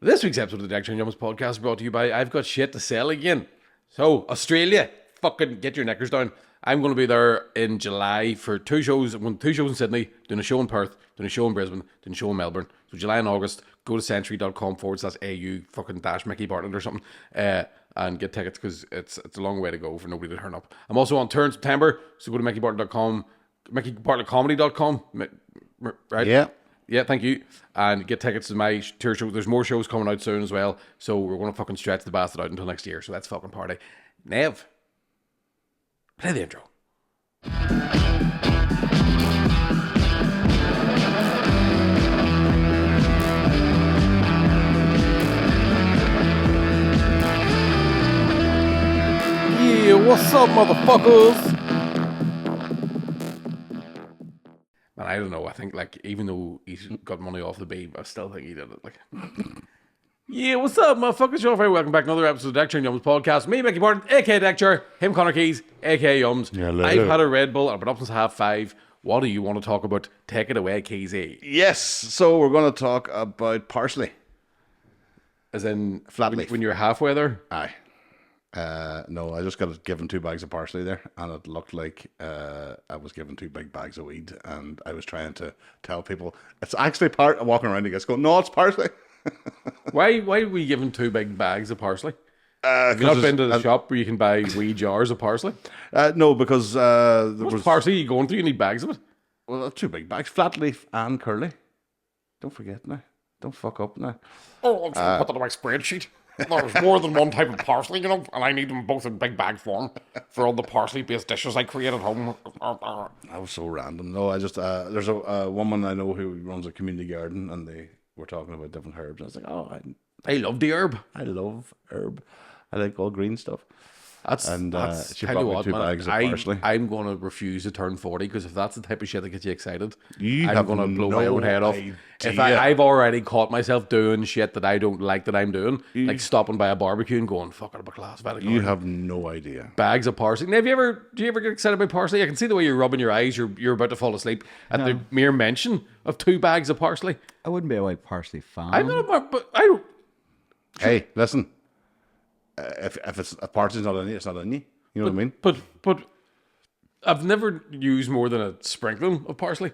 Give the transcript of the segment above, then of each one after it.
This week's episode of the Action Jumps podcast is brought to you by I've Got Shit to Sell Again. So, Australia, fucking get your knickers down. I'm going to be there in July for two shows. I'm going to 2 shows in Sydney, doing a show in Perth, doing a show in Brisbane, doing a show in Melbourne. So July and August, go to century.com/AU fucking dash Mickey Bartlett or something and get tickets because it's a long way to go for nobody to turn up. I'm also on tour in September, so go to mickeybartlett.com, mickeybartlettcomedy.com, right? Yeah. Yeah, thank you. And get tickets to my tour show. There's more shows coming out soon as well. So we're going to fucking stretch the bastard out until next year. So that's fucking party. Nev, play the intro. Yeah, what's up, motherfuckers? Man, I don't know. I think, like, even though he's got money off the beam, I still think he did it. Like, yeah, what's up, motherfuckers? You're very welcome back to another episode of Deck Chair Yums podcast. Me, Mickey Barton, aka Deck Chair, him, Connor Keys, aka Yums. Hello. I've had a Red Bull. I've been up since 5:30. What do you want to talk about? Take it away, Keysy. Yes. So we're going to talk about parsley. As in, Flat leaf. when you're halfway there. Aye. No, I just got given 2 bags of parsley there, and it looked like I was given 2 big bags of weed, and I was trying to tell people it's actually part of walking around and guys going, no, it's parsley. Why were we given 2 big bags of parsley? Have you 'Cause not been to the shop where you can buy wee jars of parsley? No, because there What's was parsley you going through? You need bags of it. well 2 big bags, flat leaf and curly. Don't forget now. Don't fuck up now. Oh, I'm trying to put that on my spreadsheet. There's more than one type of parsley, you know, and I need them both in big bag form for all the parsley-based dishes I create at home. That was so random. No, I just there's a woman I know who runs a community garden, and they were talking about different herbs. I was like, oh, I love the herb. I love herb. I like all green stuff. That's She tell brought you me what, 2 man, bags of parsley. I'm going to refuse to turn 40 because if that's the type of shit that gets you excited, You I'm have going to blow no my own head off. idea. If I've already caught myself doing shit that I don't like that I'm doing, like stopping by a barbecue and going, fuck it up a glass of You have no idea. bags of parsley. Now, do you ever get excited about parsley? I can see the way you're rubbing your eyes. You're about to fall asleep at the mere mention of 2 bags of parsley. I wouldn't be a white parsley fan. I'm not, but I don't. Hey, listen. If parsley's not in you, it's not in you. You know what I mean? But I've never used more than a sprinkling of parsley.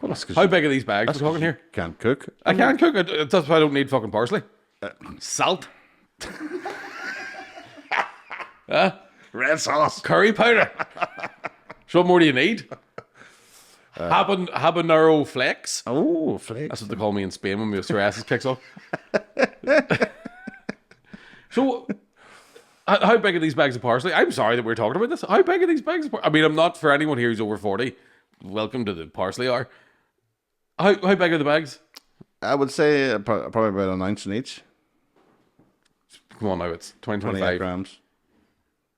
Well, that's 'cause How you big are these bags we're talking here? can't cook. I can't cook it. That's why I don't need fucking parsley. Salt, Red sauce. curry powder. So what more do you need? Habanero flakes. Oh, flakes. That's what they call me in Spain when my psoriasis kicks off. So, how big are these bags of parsley? I'm sorry that we're talking about this. How big are these bags of parsley? I mean, I'm not, for anyone here who's over 40, welcome to the parsley hour. How big are the bags? I would say probably about an ounce in each. Come on now, it's 28 25. grams.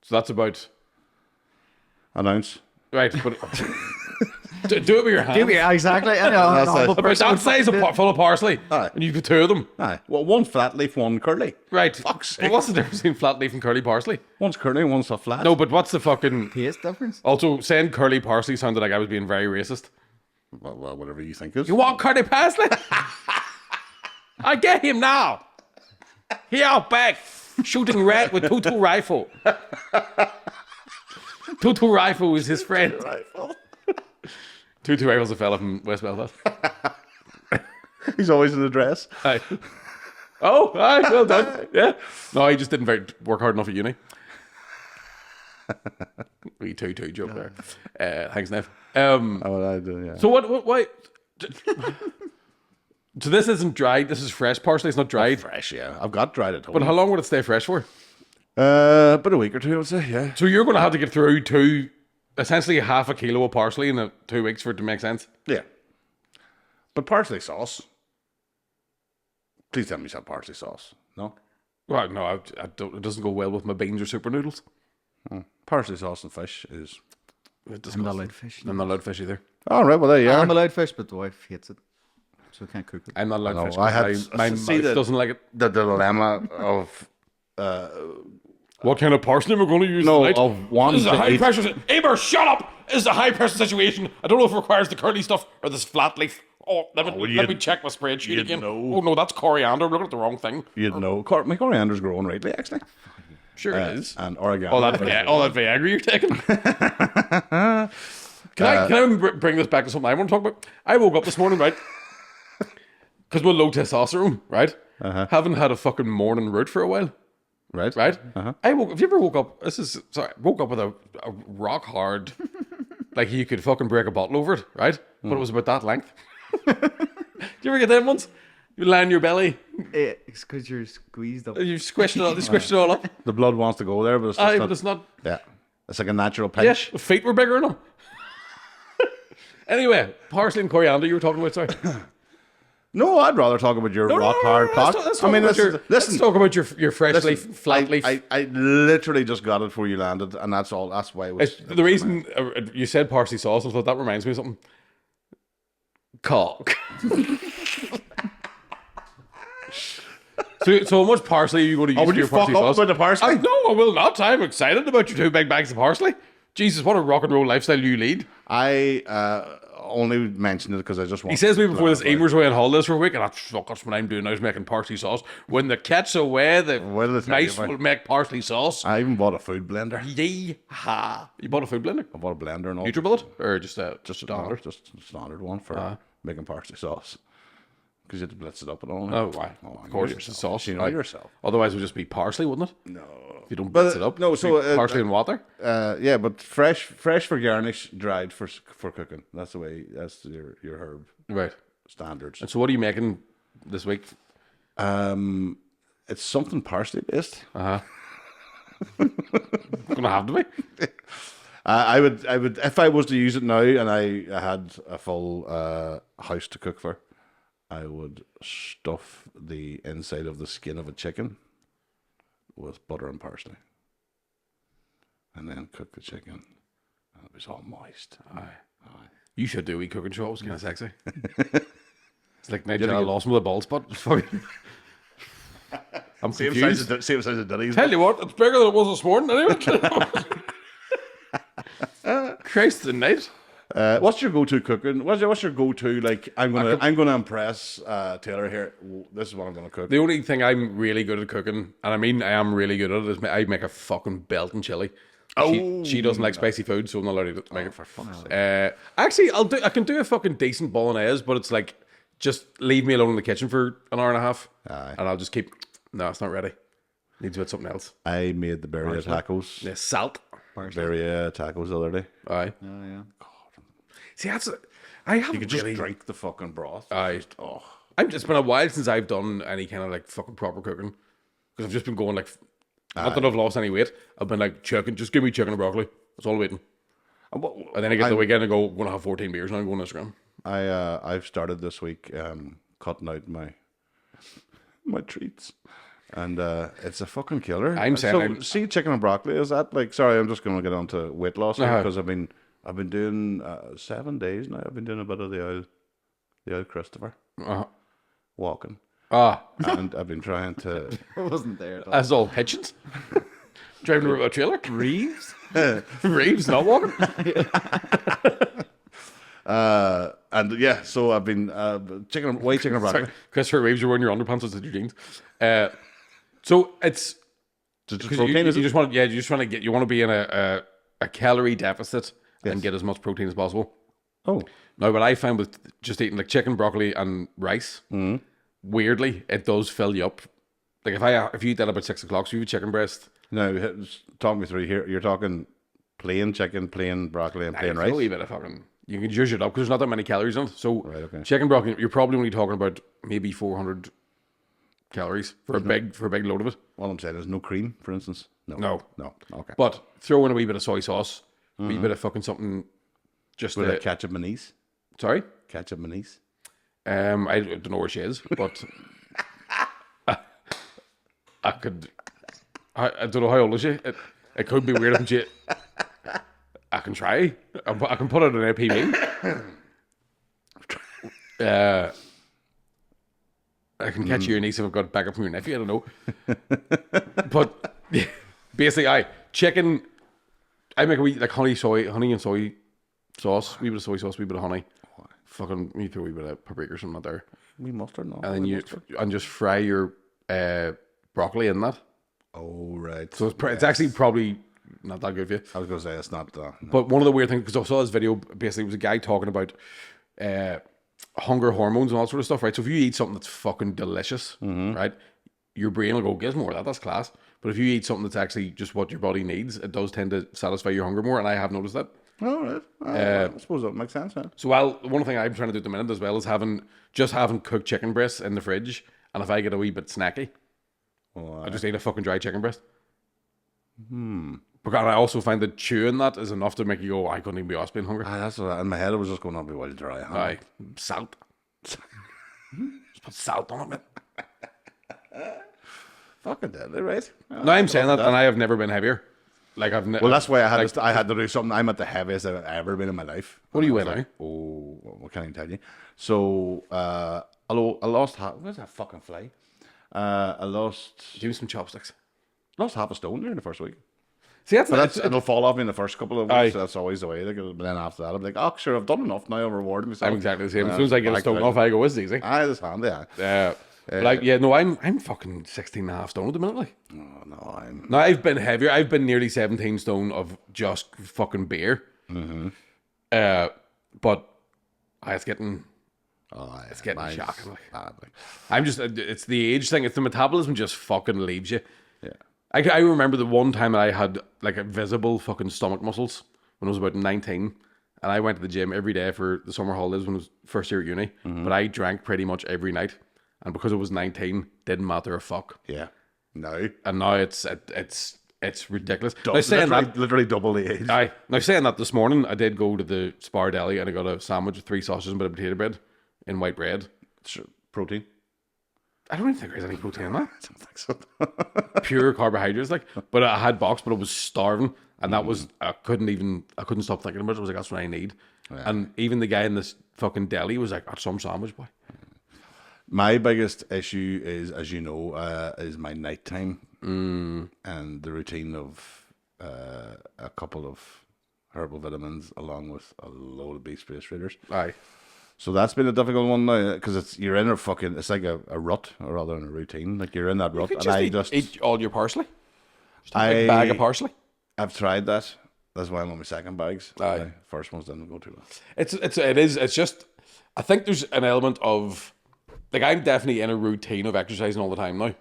So that's about, An ounce. right, but do it with your hands. Yeah, exactly. I know. That's it. About that size of full of parsley, Aye. and you put 2 of them. Aye. Well, 1 flat leaf, 1 curly. Right. Fuck's But sake. what's the difference between flat leaf and curly parsley? One's curly, one's a flat. No, but what's the fucking... Taste difference. Also, saying curly parsley sounded like I was being very racist. Well, whatever you think is. You want curly parsley? I get him now. He out back shooting rat with Tutu rifle. Tutu rifle is his friend. Tutu rifle's a fella from West Belfast. He's always in the dress. Aye. Oh, aye, well done. Yeah. No, he just didn't work hard enough at uni. Wee Tutu joke there. Thanks, Nev. Oh, I do, yeah. So why? So this isn't dried. This is fresh parsley. It's not dried. Fresh, yeah. I've got dried at home. But how long would it stay fresh for? About a week or 2, I would say, yeah. So you're going to have to get through essentially half a kilo of parsley in 2 weeks for it to make sense. Yeah. But parsley sauce. Please tell me you have parsley sauce. No? Well, no, I don't. It doesn't go well with my beans or super noodles. Parsley sauce and fish is... I'm not allowed fish. I'm not allowed fish either. All right, well, there you are. I'm allowed fish, but the wife hates it, so I can't cook it. I'm not allowed No, fish. I had- my see mouth the- doesn't like it. The dilemma of... What kind of parsley we're going to use No, tonight? of one This is a to high eat. pressure. Eber, shut up! This is a high pressure situation. I don't know if it requires the curly stuff or this flat leaf Oh, let me check my spreadsheet you'd again. know. Oh no, that's coriander. I'm looking at the wrong thing. You'd know. My coriander's growing rightly, actually. Sure it is. And oregano. All that Viagra you're taking. Can I bring this back to something I want to talk about? I woke up this morning, right? Because we're low testosterone, right? Haven't had a fucking morning root for a while, Right? right? Have you ever woke up? Woke up with a rock hard, like you could fucking break a bottle over it, right? But it was about that length. Do you ever get them ones? You lie on your belly, It's because you're squeezed up. you squish it all, it all up. The blood wants to go there, but it's just Aye, not. but it's not. Yeah. It's like a natural Yeah, pinch. the feet were bigger enough. Anyway, parsley and coriander you were talking about, sorry. No, I'd rather talk about your rock hard cock. Let's talk about your fresh leaf, flat leaf. I literally just got it before you landed, and that's all. That's why it was. The reason you said parsley sauce, I thought that reminds me of something. Cock. So how much parsley are you going to use would for you your parsley fuck up sauce? with the parsley? No, I will not. I'm excited about your 2 big bags of parsley. Jesus, what a rock and roll lifestyle you lead. I only mentioned it because I just want. He says to me before this, Emer's away on holidays for a week, and that's what I'm doing now is making parsley sauce. When the cat's away, the Well, let's tell you, mice mate. will make parsley sauce. I even bought a food blender. Yee-ha. You bought a food blender? I bought a blender and all. NutriBullet? Or just a standard, just a standard one for making parsley sauce. Because you had to blitz it up and all. Oh, why? Oh, Of course, you know it's a yourself. sauce. You know Right. yourself. Otherwise, it would just be parsley, wouldn't it? No. If you don't But, blitz it up. no, It'd so, be parsley and water. Yeah, but fresh for garnish, dried for cooking. That's the way. That's your herb Right. standards. And so, what are you making this week? It's something parsley based. Gonna have to be. I would if I was to use it now and I had a full house to cook for, I would stuff the inside of the skin of a chicken with butter and parsley, and then cook the chicken. And it was all moist. You should do a wee cooking show. It was kind of sexy. It's like Nigel Lawson with a bald spot. It's probably- I'm Same confused. size as the Diddy's. Tell you what, it's bigger than it was this morning. Anyway. Christ the night. What's your go-to cooking? What's your go-to? Like I'm gonna impress Taylor here. This is what I'm gonna cook. The only thing I'm really good at cooking, and I mean I am really good at it, is I make a fucking belting chili. She doesn't like spicy food, so I'm not allowed to make it. For fuck's sake. Actually, I can do a fucking decent bolognese, but it's like just leave me alone in the kitchen for an hour and a half, and I'll just keep. No, it's not ready. Need to do something else. I made the birria tacos. Yeah, salt. Birria tacos the other day. Aye. Oh, yeah. See, I haven't You could just really. drink the fucking broth. Aye. It's been a while since I've done any kind of like fucking proper cooking because I've just been going like. Not that I've lost any weight. I've been like chicken. Just give me chicken and broccoli. That's all I'm waiting. And then I get the weekend and go. I'm gonna have 14 beers now. I'm going to Instagram. I've started this week cutting out my treats, and it's a fucking killer. I'm saying see chicken and broccoli. Is that like? Sorry, I'm just going to get on to weight loss because I've been doing 7 days now. I've been doing a bit of the old Christopher walking, and I've been trying to. I wasn't there at all. That's all Hitchens. Driving a trailer. Reeves? Reeves not walking. And yeah, so I've been chicken and broccoli. Sorry, Christopher Reeves, you're wearing your underpants instead of your jeans. So it's Just 'cause protein, is it? you want to be in a calorie deficit and get as much protein as possible. Oh, Now, what I found with just eating like chicken, broccoli, and rice, weirdly, it does fill you up. Like if you eat that about 6 o'clock, so you have a chicken breast, now talk me through here. You're talking plain chicken, plain broccoli, and plain a rice. wee bit of fucking. You can judge it up because there's not that many calories in it. So okay. chicken broccoli, you're probably only talking about maybe 400 calories for a big load of it. All I'm saying is no cream, for instance. No. Okay. But throw in a wee bit of soy sauce, a wee bit of fucking something. Just With a ketchup mayonnaise. sorry. Ketchup mayonnaise. I don't know where she is, but I could. I don't know how old is she. It could be weird if she. I can try. I can put it in an APB. I can catch your niece if I've got backup from your nephew. I don't know. But basically, chicken. I make a wee like honey and soy sauce. Wee bit of soy sauce, wee bit of honey. fucking you throw a wee bit of paprika or something out there, We mustard, no. and then we you mustard. and just fry your broccoli in that. Oh, right. So it's actually probably not that good for you. I was going to say it's not. No. But one of the weird things, because I saw this video, basically it was a guy talking about hunger hormones and all sort of stuff, right? So if you eat something that's fucking delicious, right, your brain will go, "Gives more of that, that's class." But if you eat something that's actually just what your body needs, it does tend to satisfy your hunger more, and I have noticed that. All right. I suppose that makes sense, man. So one thing I'm trying to do at the minute as well is having cooked chicken breasts in the fridge, and if I get a wee bit snacky, I just eat a fucking dry chicken breast. Because I also find that chewing that is enough to make you go, I couldn't even be asked being hungry. That's what, in my head, it was just going to be well dry. Huh? Aye, salt. Just put salt on it, man. Fucking deadly, right? No, I'm saying that, and I have never been heavier. Like Well, that's why I had to do something. I'm at the heaviest I've ever been in my life. What do you weigh like, now? Oh, what can I tell you? So, I lost where's that fucking fly? I lost Give me some chopsticks. half a stone during the first week. See, that's, But it'll fall off me in the first couple of weeks. Aye. So that's always the way. Like, but then after that, I'm like, oh, sure, I've done enough now. I'm rewarding myself. I'm exactly the same. As soon as I get a stone off, I go, "This is easy." Aye, that's handy. Aye. Like, yeah, no, I'm fucking 16 and a half stone at the minute. Like, Oh, no, I'm. now I've been heavier. I've been nearly 17 stone of just fucking beer. But it's getting It's getting shocking. Like. Bad, like. I'm just, it's the age thing. It's the metabolism just fucking leaves you. Yeah. I remember the one time that I had like a visible fucking stomach muscles when I was about 19, and I went to the gym every day for the summer holidays when I was first year at uni. But I drank pretty much every night, and because I was 19, didn't matter a fuck. Yeah. No. And now it's ridiculous. Now saying Literally double the age. now saying that, this morning I did go to the Spar Deli and I got a sandwich with 3 sausages and a bit of potato bread in white bread. Sure. Protein. I don't even think there's any protein in that. I don't think so. Pure carbohydrates, like. But I had box, but I was starving, and that was I couldn't stop thinking about it. I was like, that's what I need. Yeah. And even the guy in this fucking deli was like, "That's some sandwich, boy." My biggest issue is, as you know, is my nighttime and the routine of a couple of herbal vitamins along with a load of beef space raiders. Aye. So that's been a difficult one now because you're in it's like a rut or rather than a routine. Like you're in that rut, You and could I just just eat all your parsley. Just a big bag of parsley. I've tried that. That's why I'm on my second bags. Aye. My first ones didn't go too well. It's just, I think there's an element of, like, I'm definitely in a routine of exercising all the time now.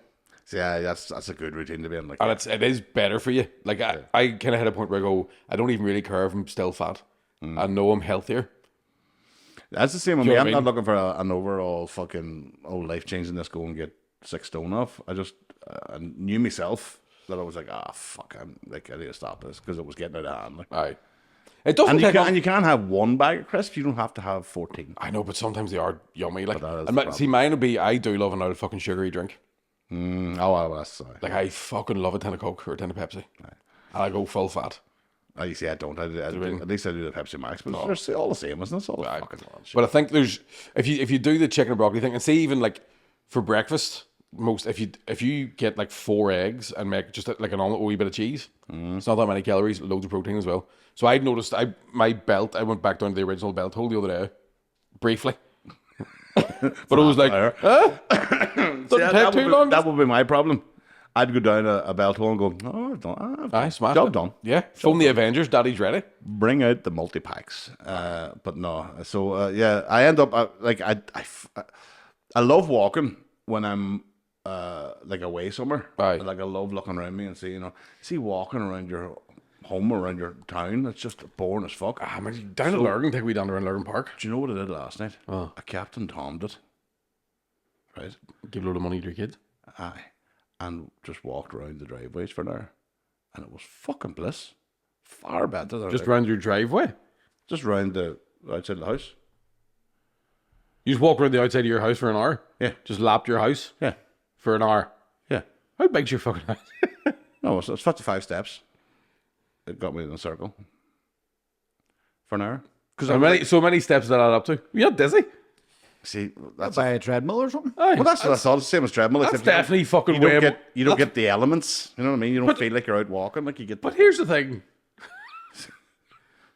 So yeah, that's a good routine to be in. Like, And it is better for you. Like, I kind of hit a point where I go, I don't even really care if I'm still fat. I know I'm healthier. that's the same with you me. know I'm what I not mean? looking for an overall fucking life changing this go and get 6 stone off. I just I knew myself that I was like, fuck, I need to stop this because it was getting out of hand. Like. Aye. It doesn't take And you can't have one bag of crisps. You don't have to have 14. I know, but sometimes they are yummy. Like, that is and the see, mine would be, I do love another fucking sugary drink. Well, that's Like, I fucking love a tin of Coke or a tin of Pepsi. And I go full fat. you see, I don't. At least I do the Pepsi Max, but they're all the same, isn't it? It's all the fucking shit. But I think there's, if you do the chicken and broccoli thing, and see, even like for breakfast, if you get like 4 eggs and make just like an omelet with a wee bit of cheese, it's not that many calories, loads of protein as well. So I noticed my belt, I went back down to the original belt hole the other day, briefly. But it was like, doesn't take too long. That would be my problem. I'd go down a belt hole and go, I've done. Aye, smashed Job it. done. Yeah, phone the Avengers, Daddy's ready. Bring out the multi packs. But no. So yeah, I end up I love walking when I'm like away somewhere. Aye. Like I love looking around me and see walking around your home, around your town. It's just boring as fuck. I mean, down at Lurgan, take me down around Lurgan Park. Do you know what I did last night? A Captain Tom did. Right. Give a load of money to your kids. Aye. And just walked around the driveways for an hour. And it was fucking bliss. Far better than Just round your driveway. just round the outside of the house. You just walk around the outside of your house for an hour. Yeah. Just lapped your house Yeah. for an hour. Yeah. How big's your fucking house? No, it's 55 steps. It got me in a circle. For an hour. Because So many steps that add up to. You're not dizzy. see, that's Buy a treadmill or something? Aye. well, that's what I thought. It's the same as treadmill. That's except you don't- definitely fucking you don't way get more- you don't get the elements. You know what I mean? You don't feel like you're out walking. Like you get. But here's the thing.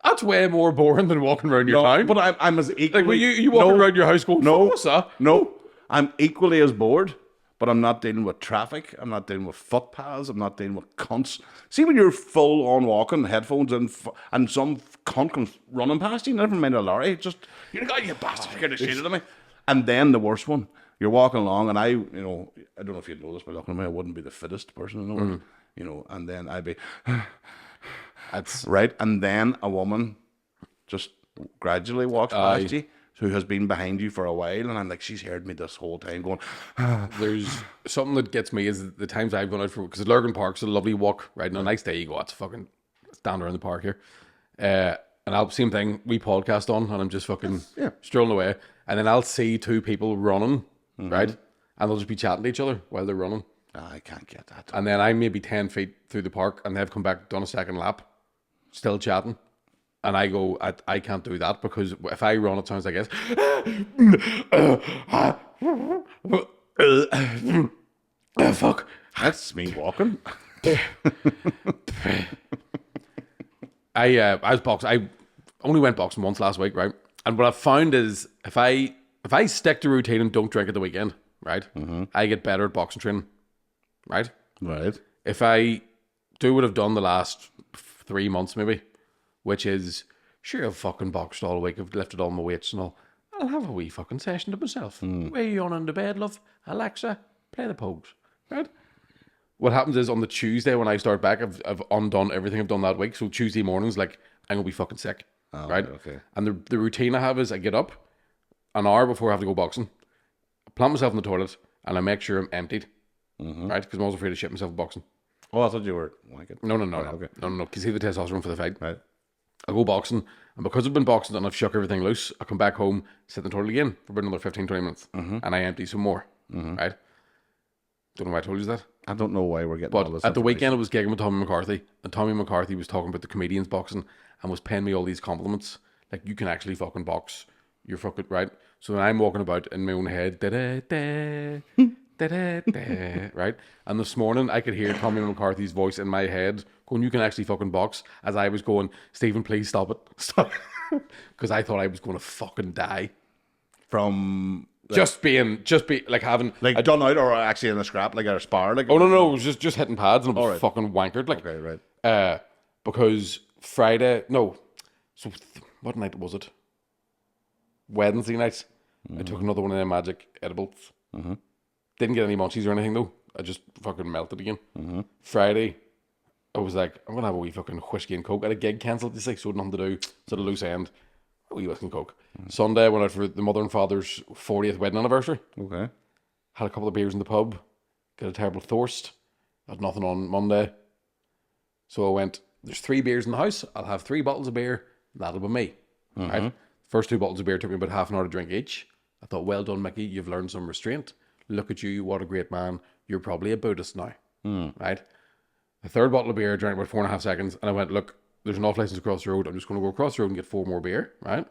That's way more boring than walking around your town. But I'm as equally... like, when you walking around your house going, No, what's that? no. I'm equally as bored, but I'm not dealing with traffic. I'm not dealing with footpaths. I'm not dealing with cunts. See, when you're full on walking, headphones in, and some cunt comes running past you, never mind a lorry, just, you're like, oh, you bastard, you're getting shit out of me. And then the worst one, you're walking along, and I don't know if you'd know this by looking at me, I wouldn't be the fittest person in the world, and then I'd be, That's right, and then a woman just gradually walks past you, who has been behind you for a while, and I'm like, she's heard me this whole time going, there's something that gets me is the times I've gone out for, because Lurgan Park's a lovely walk, right? And a nice day you go, it's fucking stand around the park here. And I'll same thing, we podcast on, and I'm just fucking strolling away, and then I'll see two people running, right? And they'll just be chatting to each other while they're running. I can't get that. And then I'm maybe 10 feet through the park, and they've come back, done a second lap, still chatting. And I go, I can't do that, because if I run, it sounds like this. Fuck. That's me walking. I was boxing. I only went boxing once last week, right? And what I've found is if I stick to routine and don't drink at the weekend, right, I get better at boxing training, right? Right. If I do what I've done the last 3 months, maybe, which is, sure, I've fucking boxed all week, I've lifted all my weights and all, I'll have a wee fucking session to myself. Where you on the bed, love? Alexa, play the Pogues, right? What happens is on the Tuesday when I start back, I've undone everything I've done that week. So Tuesday mornings, like, I'm going to be fucking sick, right? Okay. And the routine I have is I get up an hour before I have to go boxing, I plant myself in the toilet, and I make sure I'm emptied, right? Because I'm always afraid to shit myself boxing. Oh, I thought you were wanking. No. Okay. No. Can see the testosterone for the fight. Right. I go boxing, and because I've been boxing and I've shook everything loose, I come back home, sit in the toilet again for about another 15, 20 minutes, and I empty some more, right? Don't know why I told you that. I don't know why we're getting all But this at the weekend, I information. was gigging with Tommy McCarthy, and Tommy McCarthy was talking about the comedians boxing and was paying me all these compliments. Like, you can actually fucking box. You're fucking right. So then I'm walking about in my own head, right? And this morning, I could hear Tommy McCarthy's voice in my head going, you can actually fucking box, as I was going, Stephen, please stop it. Stop. Because I thought I was going to fucking die. From Just be like having like done out or actually in a scrap, like a spar, like. Oh no, it was just hitting pads and it was fucking wankered, like. Okay, right. Because Friday, no, so what night was it? Wednesday night, I took another one of them magic edibles. Didn't get any munchies or anything though. I just fucking melted again. Friday, I was like, I'm gonna have a wee fucking whiskey and coke. I had a gig cancelled this week, so nothing to do. So the loose end, a wee whiskey and coke. Sunday, I went out for the mother and father's 40th wedding anniversary. Okay. Had a couple of beers in the pub. Got a terrible thirst. Had nothing on Monday. So I went, there's 3 beers in the house. I'll have 3 bottles of beer. That'll be me. Right? First 2 bottles of beer took me about half an hour to drink each. I thought, well done, Mickey. You've learned some restraint. Look at you. What a great man. You're probably a Buddhist now. Right? The 3rd bottle of beer, I drank about 4.5 seconds. And I went, look, there's an off license across the road. I'm just going to go across the road and get 4 more beer. Right?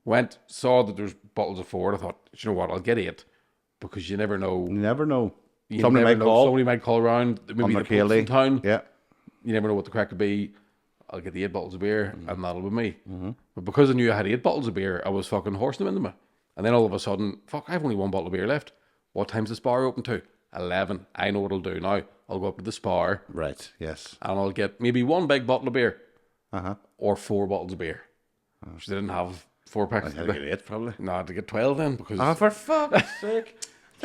Went, saw that there's bottles of 4. I thought, you know what? I'll get 8. Because you never know. You never know. You Somebody never might know. call. Somebody might call around. Maybe On the their police in Kaylee. town. Yeah. You never know what the crack could be. I'll get the 8 bottles of beer, and that'll be me. But because I knew I had 8 bottles of beer, I was fucking horsing them into me. And then all of a sudden, fuck, I've only 1 bottle of beer left. What time's the spar open to? 11. I know what I'll do now. I'll go up to the spar, Right. Yes. and I'll get maybe 1 big bottle of beer, Uh-huh. or 4 bottles of beer. She didn't have 4 packs. I had to get 8 probably. No, I had to get 12 then, because Oh, for fuck's sake.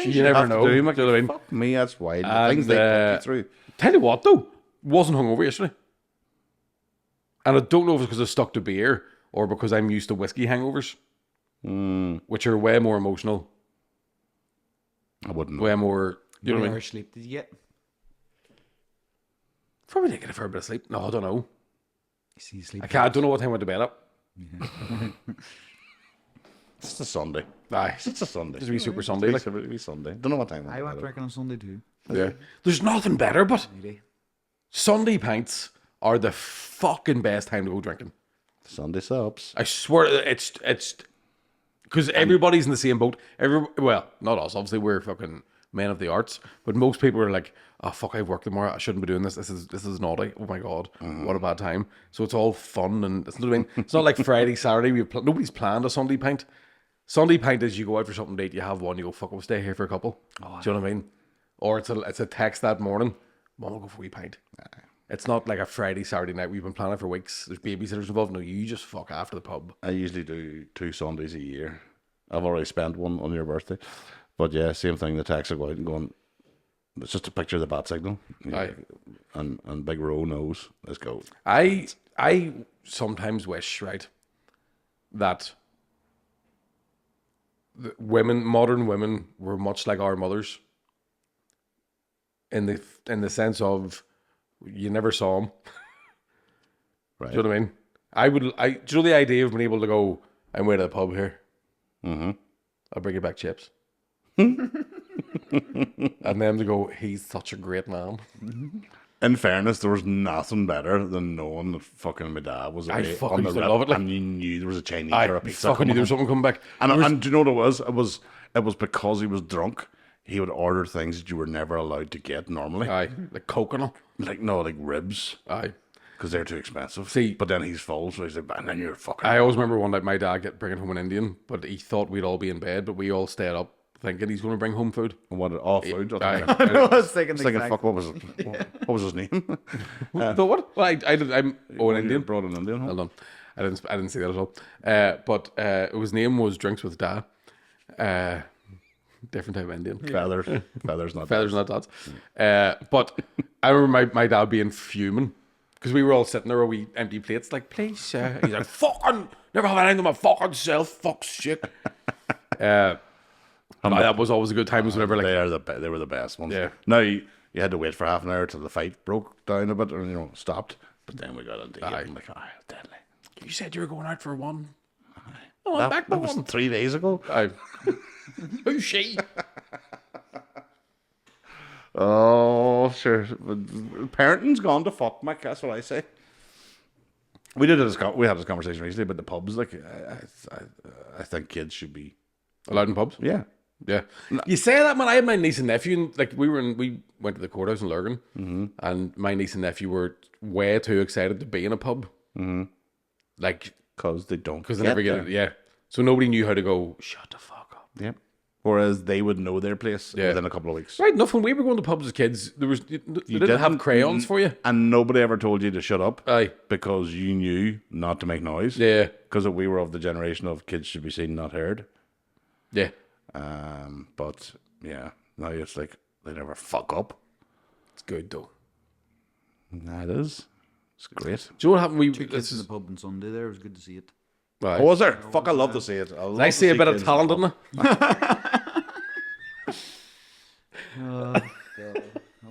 you never know. Do, Do you know what I mean? Fuck me, that's wild. The And, things they put you through. Tell you what, though, wasn't hungover yesterday. And I don't know if it's because I stuck to beer or because I'm used to whiskey hangovers, which are way more emotional, I wouldn't know. way more. You know what I How mean? much sleep did you get? Probably did get a fair bit of sleep. No, I don't know. See, you sleep. I don't know what time I went to bed up. It's a Sunday. Aye, It's a Sunday. just a wee super Sunday. Like, It's a wee Sunday. Don't know what time. I went drinking on Sunday too. yeah. There's nothing better, but Maybe. Sunday pints are the fucking best time to go drinking. Sunday subs. I swear, it's because everybody's in the same boat. Well, not us. Obviously, we're fucking men of the arts. But most people are like, oh fuck, I've worked tomorrow. I shouldn't be doing this. This is naughty. Oh my god, what a bad time. So it's all fun and it's not. It's not like Friday, Saturday. Nobody's planned a Sunday pint. Sunday pint is you go out for something to eat. You have one. You go fuck. We'll stay here for a couple. Do you know what I mean? Or it's a text that morning. Mom will go for a wee pint. It's not like a Friday, Saturday night. We've been planning for weeks. There's babysitters involved. No, you just fuck after the pub. I usually do 2 Sundays a year. I've already spent one on your birthday. But yeah, same thing. The text will go out and going, it's just a picture of the bat signal. Aye. And Big Ro knows. Let's go. I sometimes wish, right, that modern women were much like our mothers. In the sense of you never saw them. Right. Do you know what I mean? Do you know the idea of being able to go, I'm way to the pub here. Mm-hmm. I'll bring you back chips. And them to go, he's such a great man. In fairness, there was nothing better than knowing that fucking my dad was I away fucking on the used to rip, love it, like. and you knew there was a Chinese I or a pizza fucking knew coming there was home. something coming back. And do you know what it was? It was because he was drunk. He would order things that you were never allowed to get normally. Aye, like coconut. Like ribs, Aye. because they're too expensive. See- but then he's full, so he's like, and then you're fucking. I always remember one night my dad bringing home an Indian, but he thought we'd all be in bed, but we all stayed up thinking he's going to bring home food. And what all food? Aye. I was thinking It's like fuck. What was his name? So what? Well, I'm an Indian. Brought an Indian home. Hold on. I didn't see that at all. But his name was Drinks with Dad. Different type of Indian. Feathers, not Feathers, not dads. But I remember my dad being fuming because we were all sitting there with wee empty plates, like, please, sir. He's like, fucking, never have anything to my fucking self, fuck shit. That was always a good time. Was whenever like they were the best ones. Yeah. Now you had to wait for half an hour till the fight broke down a bit, or stopped. But then we got into it. I'm like, deadly. you said you were going out for one. Oh, I'm back That for was one. 3 days ago. Who's she? Oh, sure. Parenting's gone to fuck, Mike. That's what I say. We had this conversation recently about the pubs. Like, I think kids should be Allowed in pubs? Yeah. Yeah. You say that, man. I had my niece and nephew, and like we went to the courthouse in Lurgan, and my niece and nephew were way too excited to be in a pub. Mm-hmm. Like, Because they don't. because they never get it. Yeah. So nobody knew how to go, shut the fuck up. Yep. Whereas they would know their place within a couple of weeks. Right, enough. When we were going to pubs as kids, they didn't have crayons for you. And nobody ever told you to shut up. Aye. Because you knew not to make noise. Yeah. Because we were of the generation of kids should be seen, not heard. Yeah. But yeah, now it's like they never fuck up. It's good though. Nah, it is. It's great. Do you know what happened? Two kids in the pub on Sunday there. It was good to see it. Right. Oh, was there? Fuck, I love to see it. I see a bit of talent, didn't I? I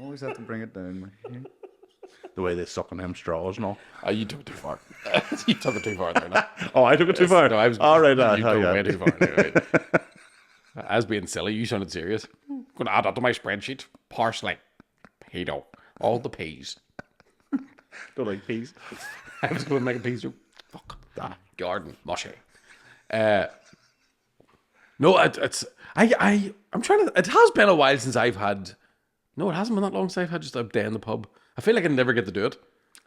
always have to bring it down. The way they suck on them straws and all. You took it too far. You took it too far there. No? Oh, I took it too far. No, I was. All right, you took it way too far. Anyway. As being silly, you sounded serious. I'm going to add that to my spreadsheet. Parsley, pedo, all the peas. Don't like peas. I was going to make a peas joke. Fuck that garden mushy. No, I'm trying to. It has been a while since I've had. No, it hasn't been that long since I've had just a day in the pub. I feel like I never get to do it.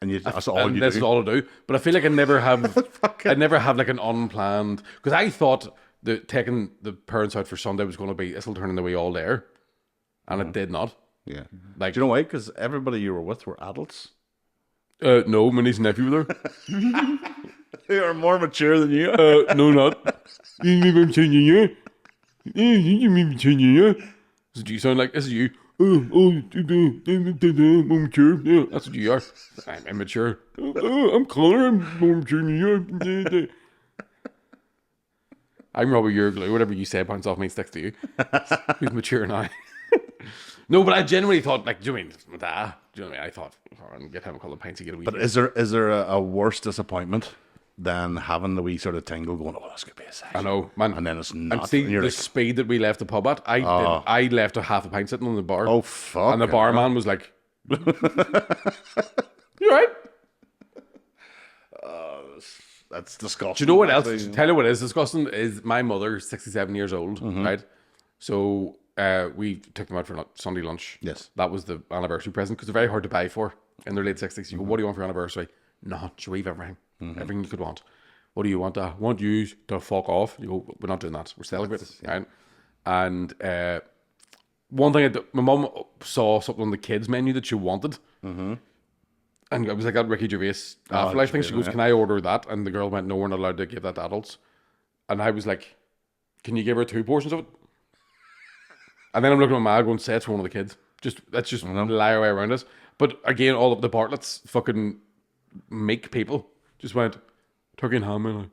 And that's all And you this do. is all I do. But I feel like I never have. I never have like an unplanned, because I thought that taking the parents out for Sunday was going to be, this will turn into we all there, and it did not. Yeah. Like, Do you know why? Because everybody you were with were adults. no, my niece and nephew were there. They are more mature than you. No, not. That's what you sound like. This is you. I'm mature. Yeah, that's what you are. I'm immature. I'm Connor. I'm more mature than you. I'm Robbie your glue. Whatever you say bounce off me sticks to you. Who's mature now? No, but I genuinely thought, like, do you mean my dad? Do you know what I mean? I thought, get him a couple of pints to get a wee. But is there a worse disappointment than having the wee sort of tingle going, oh, this could be a sex? I know, man. And then it's And not. see and you're the like, speed that we left the pub at. I left a half a pint sitting on the bar. oh, fuck. And the barman was like, you right? That's disgusting. Do you know what else? actually. Tell you what is disgusting is my mother, 67 years old, right? So we took them out for Sunday lunch. Yes. That was the anniversary present because they're very hard to buy for in their late 60s. You go, what do you want for your anniversary? Not you have everything. Everything you could want. What do you want? I want you to fuck off. You go, we're not doing that. We're celebrating. Right? And one thing, my mum saw something on the kids menu that she wanted. And it was like that Ricky Gervais Afterlife thing. She goes, can I order that? And the girl went, no, we're not allowed to give that to adults. And I was like, can you give her 2 portions of it? And then I'm looking at my ma going, say it's for one of the kids. Let's just lie our way around us. But again, all of the Bartletts fucking make people just went, turkey and ham, man.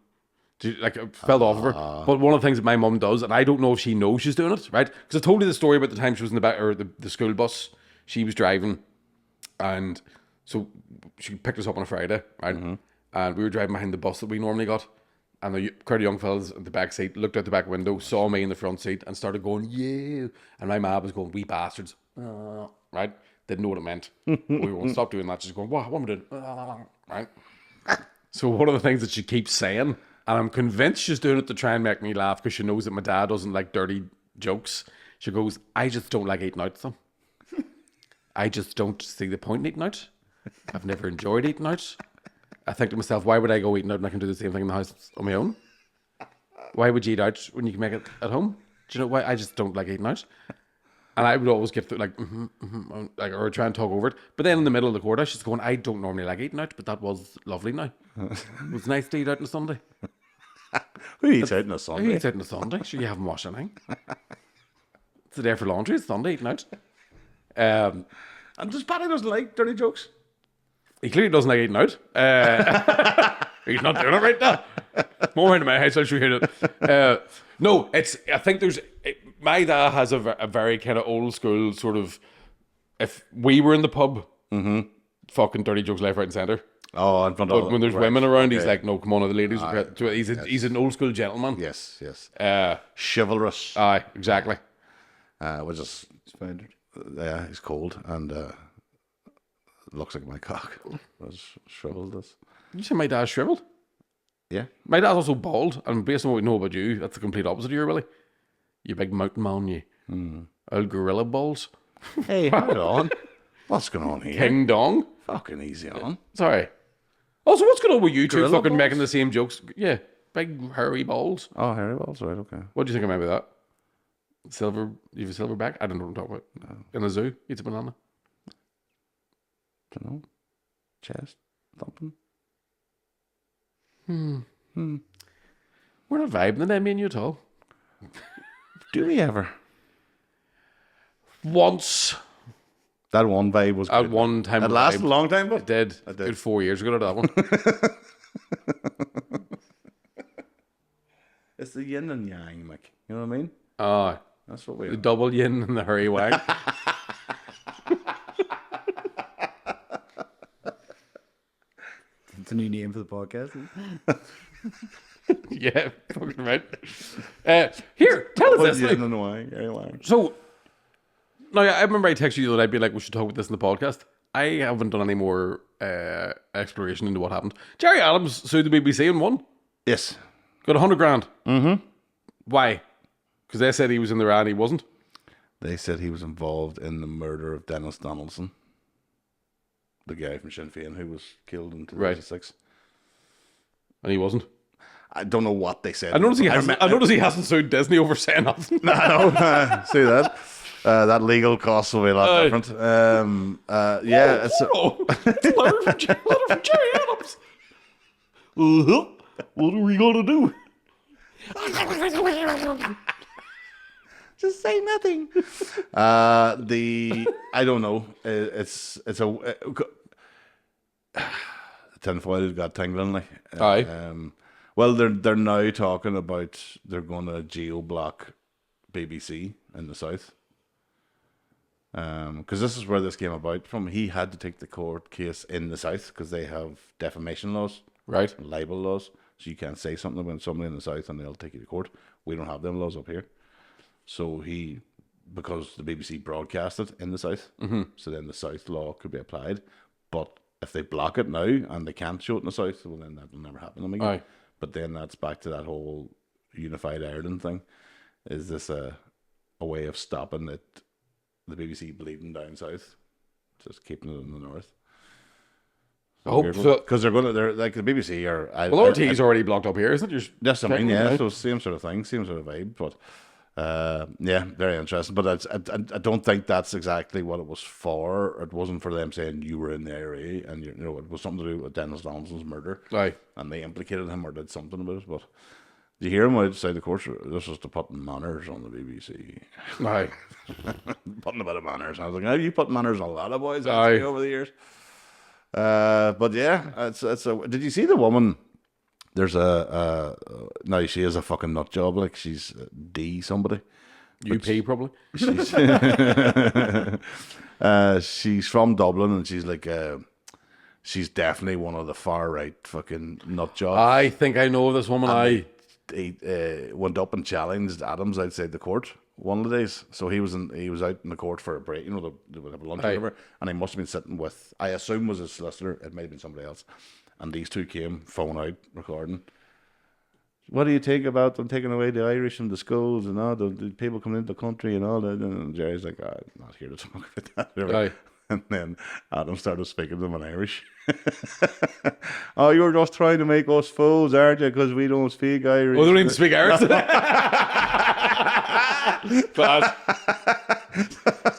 Like, it fell off of her. But one of the things that my mum does, and I don't know if she knows she's doing it, right? Because I told you the story about the time she was in the back, or the school bus. She was driving, and so she picked us up on a Friday, right? And we were driving behind the bus that we normally got. And the crowd of young fellas in the back seat looked out the back window, saw me in the front seat, and started going, yeah. And my mom was going, we bastards. Right? Didn't know what it meant. We won't stop doing that. She's going, what am I doing? Right? So one of the things that she keeps saying, and I'm convinced she's doing it to try and make me laugh because she knows that my dad doesn't like dirty jokes. She goes, I just don't like eating out with them. I just don't see the point in eating out. I've never enjoyed eating out. I think to myself, why would I go eating out and I can do the same thing in the house on my own? Why would you eat out when you can make it at home? Do you know why? I just don't like eating out. And I would always get through, like, like, or try and talk over it. But then in the middle of the quarter, she's going, I don't normally like eating out, but that was lovely now. It was nice to eat out on a Sunday. Who eats out on a Sunday? Who eats out on a Sunday? Sure, you haven't washed anything. It's the day for laundry, it's Sunday, eating out. And does Paddy doesn't like dirty jokes? He clearly doesn't like eating out. He's not doing it right now. More into my house, I'll show you it. No, I think my dad has a very kind of old school sort of, if we were in the pub, fucking dirty jokes left, right and centre. Oh, in front of But when there's women around, he's like, no, come on, the ladies. He's an old school gentleman. Yes. Chivalrous. Chivalrous. Aye, exactly. Which is, Standard. yeah, he's cold and looks like my cock. As shriveled as. You say my dad's shriveled? Yeah. My dad's also bald, and based on what we know about you, that's the complete opposite of you, Willie. You big mountain man, you. Old gorilla balls. Hey, hold on. What's going on here? King Dong. Fucking easy on. Sorry. Also, what's going on with you two Gorilla fucking balls? making the same jokes? Yeah, big hairy balls. Oh, hairy balls, right? Okay. What do you think of maybe that? Silver, you have a silverback? I don't know what I'm talking about. In the zoo, eats a banana. Don't know. Chest thumping. We're not vibing in me and you at all. Do we ever? Once That one vibe was at good. one time, It we lasted vibed. a long time, but It did. It did. Good 4 years ago to that one. it's the yin and yang, Mick. You know what I mean? Ah, That's what we the double yin and the hurry wang. It's a new name for the podcast. Yeah, fucking right. Here, tell us this. yin Now. and yang? So, now I remember I texted you the other night, being like, we should talk about this in the podcast. I haven't done any more exploration into what happened. Jerry Adams sued the BBC and won. Yes. Got 100 grand. Mm-hmm. Why? Because they said he was in there and he wasn't. They said he was involved in the murder of Dennis Donaldson, the guy from Sinn Féin who was killed in 2006. And he wasn't. I don't know what they said. I notice he hasn't sued Disney over saying nothing. I know. See that? That legal cost will be a lot different. Yeah, it's It's a letter from Jerry Adams. What are we going to do? just say nothing. I don't know. It's a tinfoil got tingling like. Aye. Well, they're now talking about they're going to geo-block BBC in the south. Because this is where this came about from. He had to take the court case in the south because they have defamation laws, Right. libel laws. So you can't say something about somebody in the south and they'll take you to court. We don't have them laws up here. So because the BBC broadcast it in the south, so then the south law could be applied. But if they block it now and they can't show it in the south, well then that will never happen to them again. Aye. But then that's back to that whole unified Ireland thing. Is this a a way of stopping it, the BBC bleeding down south, just keeping it in the north. I hope so. Because they're like the BBC are. Well, RT's already blocked up here, isn't it? That's I mean, yeah, so same sort of thing, same sort of vibe, but yeah, very interesting. But I don't think that's exactly what it was for. It wasn't for them saying you were in the IRA, and you know it was something to do with Dennis Donaldson's murder, Aye. and they implicated him or did something about it. But did you hear him outside the course? This was to put manners on the BBC. Aye. Putting a bit of manners. I was like, have you put manners on a lot of boys Aye. over the years? But yeah, it's did you see the woman? There's no, she is a fucking nut job. Like she's D somebody. UP probably. She's she's from Dublin, and she's like she's definitely one of the far right fucking nut jobs. I think I know this woman. He went up and challenged Adams outside the court one of the days. So he was out in the court for a break, you know, they would have a lunch or whatever, and he must have been sitting with, I assume was his solicitor, it might have been somebody else, and these two came, phone out, recording. What do you think about them taking away the Irish from the schools and all the people coming into the country and all that? And Jerry's like, I'm not here to talk about that. Aye. And then Adam started speaking to them in Irish. Oh, you're just trying to make us fools, aren't you? Because we don't speak Irish. Oh, they don't even speak Irish. Class.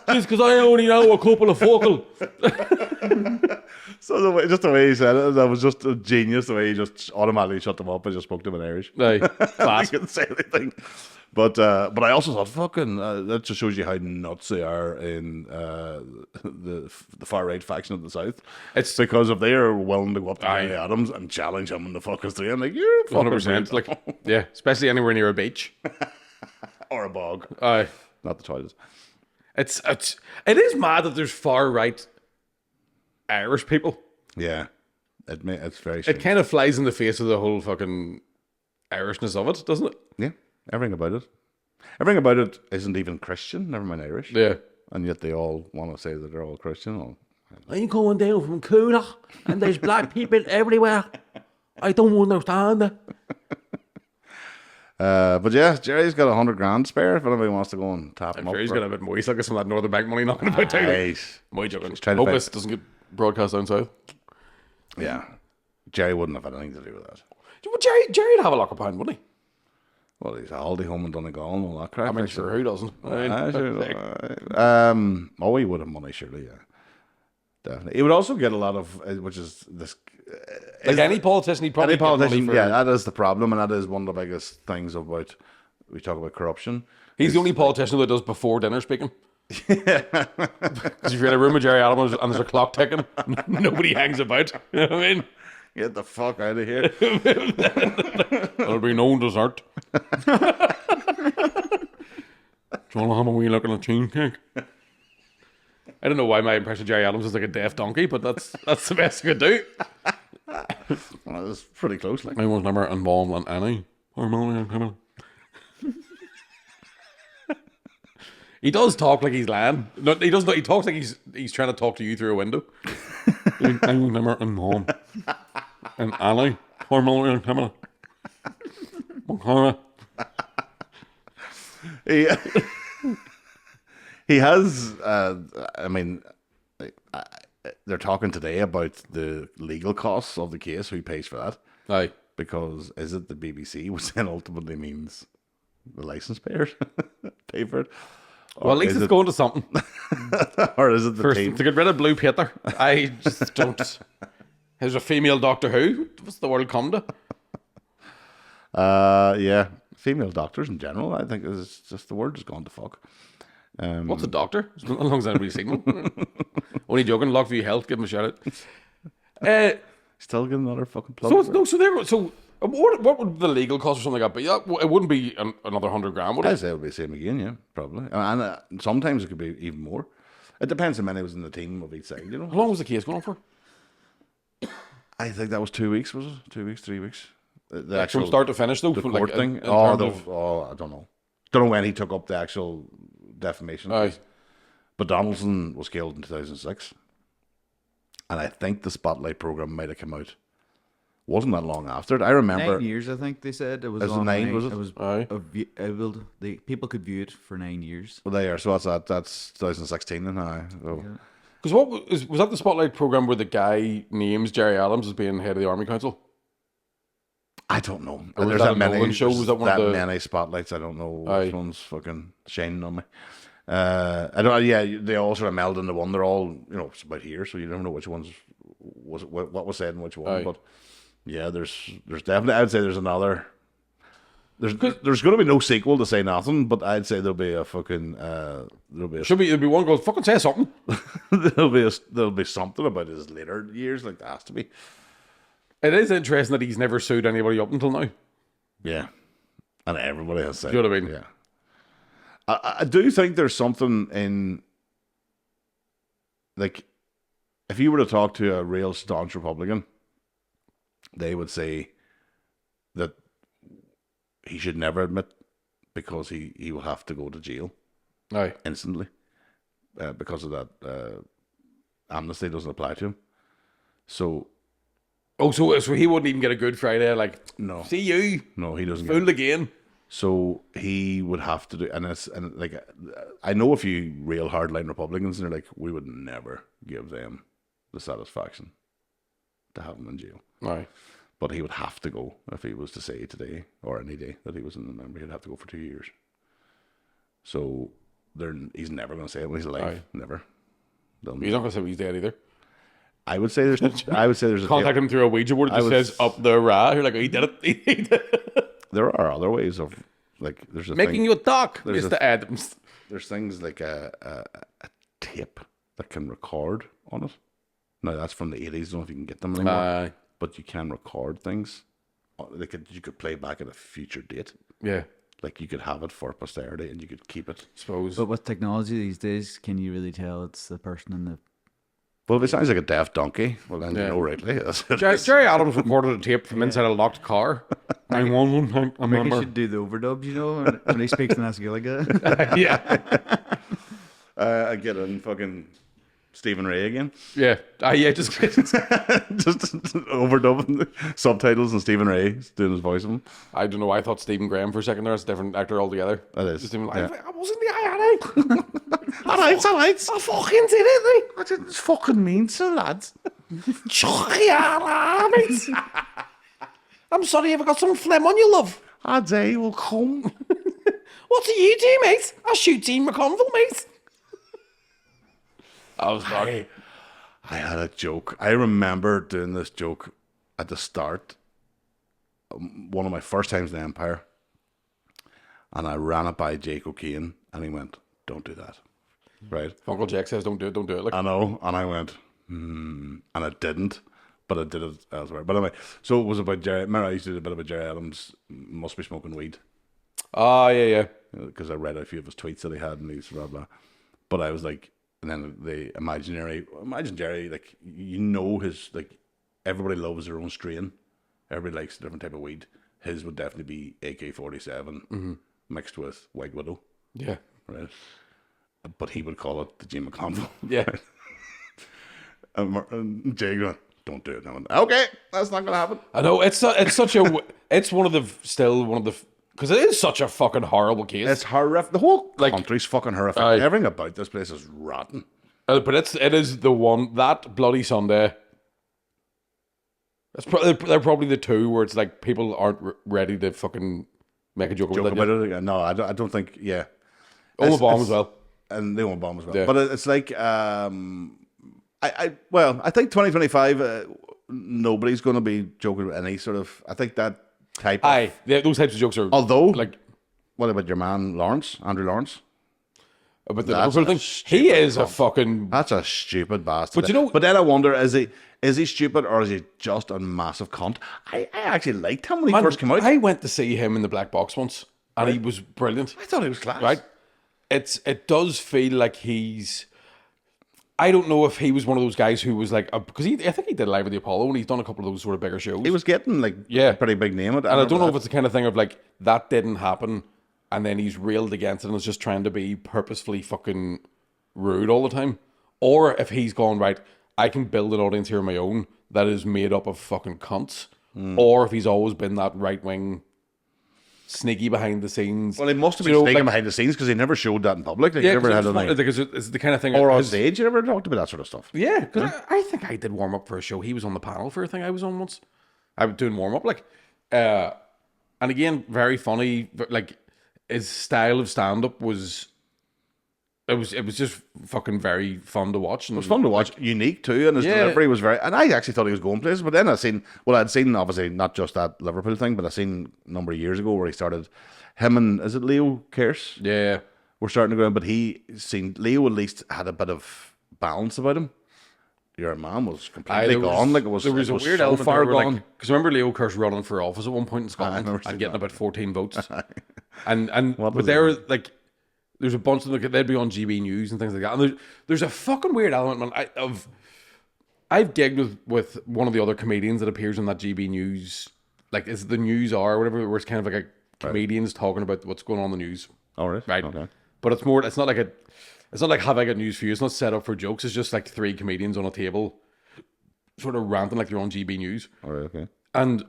Just because I only know a couple of focal. So the way he said it, that was just a genius. The way he just automatically shut them up and just spoke to them in Irish. Aye. I Class. couldn't say anything. But I also thought, fucking, that just shows you how nuts they are in the far right faction of the South. It's Because if they are willing to go up to Aye. Gary Adams and challenge him in the fucking street, I'm like, you're fucking 100%. brute. Like, yeah, especially anywhere near a beach. Or a bog, Aye. not the toilets. It is mad that there's far right Irish people. Yeah, it's very. It Strange. kind of flies in the face of the whole fucking Irishness of it, doesn't it? Yeah, everything about it. Everything about it isn't even Christian. Never mind Irish. Yeah. And yet they all want to say that they're all Christian. Or, I'm coming down from Cooler and there's black people everywhere. I don't understand it. but yeah, Jerry's got $100,000 spare if anybody wants to go and tap him I'm up. sure he's for- got a bit more. He's looking some of that Northern Bank money knocking about town. Nice. My joking. trying to Hope find- this doesn't get broadcast down south. Yeah, Jerry wouldn't have had anything to do with that. Well, Jerry'd have a lock of pound, wouldn't he? Well, he's a holiday home in Donegal and all that crap. I mean, sure, who doesn't? Oh, he would have money, surely, yeah. Definitely. He would also get a lot of, which is this. Like any politician, he'd probably Any politician, get money for, yeah, that is the problem, and that is one of the biggest things about, we talk about corruption. He's the only politician that does before dinner speaking. Because if you're in a room with Jerry Adams and there's a clock ticking, nobody hangs about. You know what I mean? Get the fuck out of here. There'll be no dessert. Do you want to have a wee look at a cheesecake? I don't know why my impression of Jerry Adams is like a deaf donkey, but that's the best I could do. Well, that's pretty close. Like, I was never involved in any. He does talk like he's lying. No, he does. He talks like he's trying to talk to you through a window. I was never involved in any. he, he has. I mean, they're talking today about the legal costs of the case. Who pays for that? Aye. Because is it the BBC, which then ultimately means the license payers pay for it? Well, at least it's going to something. Or is it the First, team? to get rid of Blue Peter, I just don't. There's a female Doctor Who. What's the world come to? Yeah, female doctors in general. I think is just the word has gone to fuck. What's a doctor? As long as anybody's seen one. Only joking. Lockview Health, give them a shout out. Still get another fucking plug. So for it. no, so there. So what would the legal cost or something like that be? It wouldn't be another $100,000, would I'd it? say it would be the same again, yeah, probably. And sometimes it could be even more. It depends how many was in the team of each side, you know. How long was the case going on for? I think that was 2 weeks, was it? 2 weeks, 3 weeks? The actual From start to finish, though. the from, court like, thing. in I terms of- don't know. Don't know when he took up the actual defamation. Aye. But Donaldson was killed in 2006. And I think the Spotlight program might have come out wasn't that long after it. I remember 9 years, I think they said it was. Is it online. 9, was it? It was. Aye. People could view it for 9 years. well, there. So that's 2016, and so. Because was that the Spotlight program where the guy names Jerry Adams as being head of the Army Council? I don't know. Or was There's that that a many Nolan show? Was that one of the- many spotlights. I don't know Aye. which one's fucking shining on me. I don't. Yeah, they all sort of meld into one. They're all it's about here, so you never know which ones what was said in which one. Aye. But yeah, there's definitely. I'd say there's another. There's going to be no sequel to Say Nothing, but I'd say there'll be a fucking There'll be one goes, fucking say something. there'll be something about his later years, like there has to be. It is interesting that he's never sued anybody up until now. Yeah, and everybody has said. Do you know what I mean? Yeah, I do think there's something in, like, if you were to talk to a real staunch Republican, they would say that he should never admit because he will have to go to jail Aye. instantly because of that amnesty doesn't apply to him. So Oh, so he wouldn't even get a Good Friday, like, no, see you, no, he doesn't. Get fooled again. So he would have to do, and like I know a few real hardline Republicans, and they're like, we would never give them the satisfaction to have him in jail. Aye. But he would have to go if he was to say today or any day that he was in the member. He'd have to go for 2 years. So he's never going to say it when he's alive. Aye. Never. He's not going to say he's dead either. I would say there's a Contact him through a Ouija board that just says up the ra. You're like, oh, he did it. He did it. There are other ways of, like, there's a Making thing, you talk, there's Mr. Adams. there's things like a tape that can record on it. Now that's from the 80s. I don't know if you can get them anymore. Aye. But you can record things. You could play back at a future date. Yeah, Like, you could have it for posterity and you could keep it. suppose. But with technology these days, can you really tell it's the person in the? Well, if it sounds like a deaf donkey, well then Yeah. you know rightly. That's it. Jerry Adams recorded a tape from inside a locked car. 911, I He remember. should do the overdubs, when he speaks in Asgiliga. Yeah, I get in fucking Stephen Ray again. yeah. Yeah, just Just overdubbing the subtitles and Stephen Ray doing his voice of him. I don't know. I thought Stephen Graham for a second there. It's a different actor altogether. That is. Just even like, Yeah. I was in the IRA. Alright. I fucking did it. I didn't fucking mean so, lads. Mate. I'm sorry, have I got some phlegm on you, love? A day will come. What do you do, mate? I shoot Dean McConville, mate. I was sorry. I had a joke. I remember doing this joke at the start, one of my first times in Empire, and I ran it by Jake O'Kane, and he went, "Don't do that." Right? Uncle Jack says, don't do it, don't do it. Like, I know, and I went, and I didn't, but I did it elsewhere. But anyway, so it was about Jerry. Remember, I used to do a bit about Jerry Adams must be smoking weed yeah, yeah. because I read a few of his tweets that he had, and he's blah blah. But I was like, and then imagine Jerry, like, his, like, everybody loves their own strain. Everybody likes a different type of weed. His would definitely be AK-47 mixed with White Widow, Yeah. right? But he would call it the Jim McConville. Yeah. And Jay going, "Don't do it." And I went, "Okay, that's not going to happen." I know, it's such a, it's one of the, because it is such a fucking horrible case. It's horrific. The whole Like, country's fucking horrific. aye. Everything about this place is rotten. But it is the one, that Bloody Sunday. They're probably the two where it's like people aren't ready to fucking make a joke Joke about about it. it again. No, I don't think. Yeah, On the It's- bomb it's- as well. and they won't bomb as well. Yeah. But it's like, I think 2025, nobody's going to be joking about any sort of. I think that type. Of, Aye, those types of jokes are although, like what about your man Andrew Lawrence? about the That's Liverpool a thing. He is a fucking. That's a stupid bastard. But you know- but then I wonder, is he stupid or is he just a massive cunt? I actually liked him when he Man, first came out. I went to see him in the Black Box once, and he was brilliant. I thought he was class. Right? It does feel like he's. I don't know if he was one of those guys who was like, because I think he did Live at the Apollo, and he's done a couple of those sort of bigger shows. He was getting like Yeah. a pretty big name. And I don't know if it's the kind of thing of like that didn't happen, and then he's railed against it and is just trying to be purposefully fucking rude all the time, or if he's gone right. I can build an audience here of my own that is made up of fucking cunts or if he's always been that right wing, sneaky behind the scenes. Well, he must have You been know, sneaking like- behind the scenes because he never showed that in public. Like, Yeah, he never had because any. it's the kind of thing. Or on his- stage, you never talked about that sort of stuff. Yeah, because I think I did warm up for a show. He was on the panel for a thing I was on once. I was doing warm up, like, and again, very funny. Like, his style of stand up was. It was just fucking very fun to watch. And It was fun to watch, unique too, and his delivery was very. And I actually thought he was going places, but then I'd seen obviously not just that Liverpool thing, but I seen a number of years ago where he started. Him and is it Leo Kearse? Yeah, Were starting to go in, but Leo at least had a bit of balance about him. Your man was completely gone. Like it was a weird so element far there where, gone. like, because remember Leo Kearse running for office at one point in Scotland remember and seeing getting that. about 14 votes, and What but was they it? were like, there's a bunch of they'd be on GB News and things like that, and there's a fucking weird element, man. I've gigged with one of the other comedians that appears on that GB News, like is it the News Hour or whatever, where it's kind of like a comedians talking about what's going on in the news. All right. Right. Okay. But it's more. It's not like have I got news for you. It's not set up for jokes. It's just like three comedians on a table, sort of ranting like they're on GB News. All right. Okay. And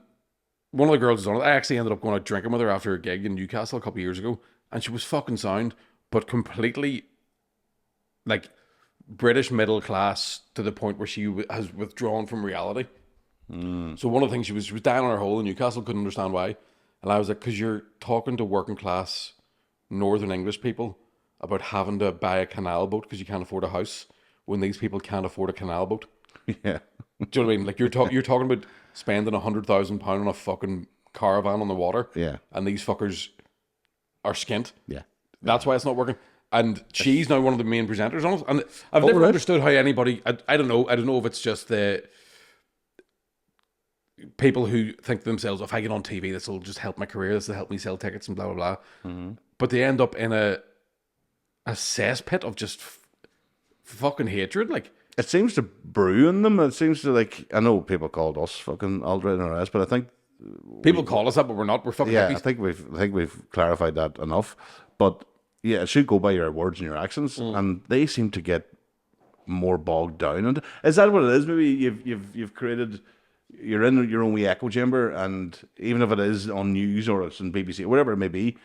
one of the girls is on it. I actually ended up going out drinking with her after a gig in Newcastle a couple of years ago, and she was fucking sound, but completely like British middle class to the point where she has withdrawn from reality. So one of the things she was down on her hole in Newcastle, couldn't understand why, and I was like, because you're talking to working class Northern English people about having to buy a canal boat because you can't afford a house when these people can't afford a canal boat. Yeah. Do you know what I mean? Like you're talking about spending £100,000 on a fucking caravan on the water. Yeah. And these fuckers are skint. Yeah. That's why it's not working. And she's now one of the main presenters on it. And I've never right. understood how anybody. I don't know. I don't know if it's just the people who think to themselves, if I get on TV, this will just help my career. This will help me sell tickets and blah blah blah. But they end up in a cesspit of just fucking hatred. Like. It seems to brew in them. It seems to I know people called us fucking alt-right and RS, but I think People call us that, but we're not. We're fucking I hippies. think we've clarified that enough. But yeah, it should go by your words and your actions, and they seem to get more bogged down. And is that what it is? Maybe you've created. You're in your own wee echo chamber, and even if it is on news or it's in BBC, whatever it may be,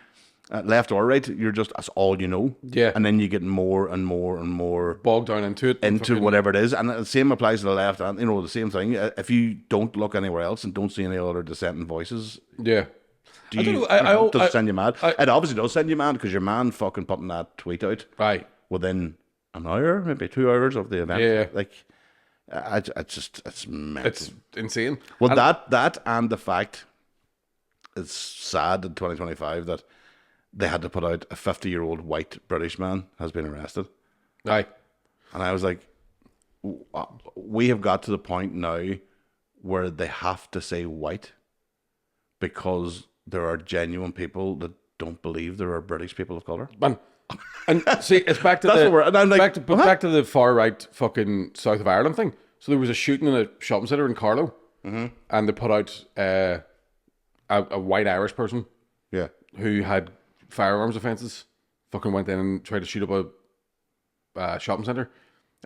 left or right, that's all you know. Yeah. And then you get more and more and more Bogged down into it. into whatever it is, and the same applies to the left, and the same thing. If you don't look anywhere else and don't see any other dissenting voices, Yeah. do I don't you? know, Does it send you mad? It obviously does send you mad because your man fucking putting that tweet out Right. within an hour, maybe 2 hours of the event. Yeah. Like, it's mental. It's insane. Well, And- that and the fact it's sad in 2025 that they had to put out a 50-year-old white British man has been arrested. Right. And I was like, we have got to the point now where they have to say white because there are genuine people that don't believe there are British people of colour. And see, it's back to That's the what we're- and I'm like, back to the far right fucking South of Ireland thing. So there was a shooting in a shopping centre in Carlow, and they put out a white Irish person Yeah. who had firearms offences. Fucking went in and tried to shoot up a shopping centre.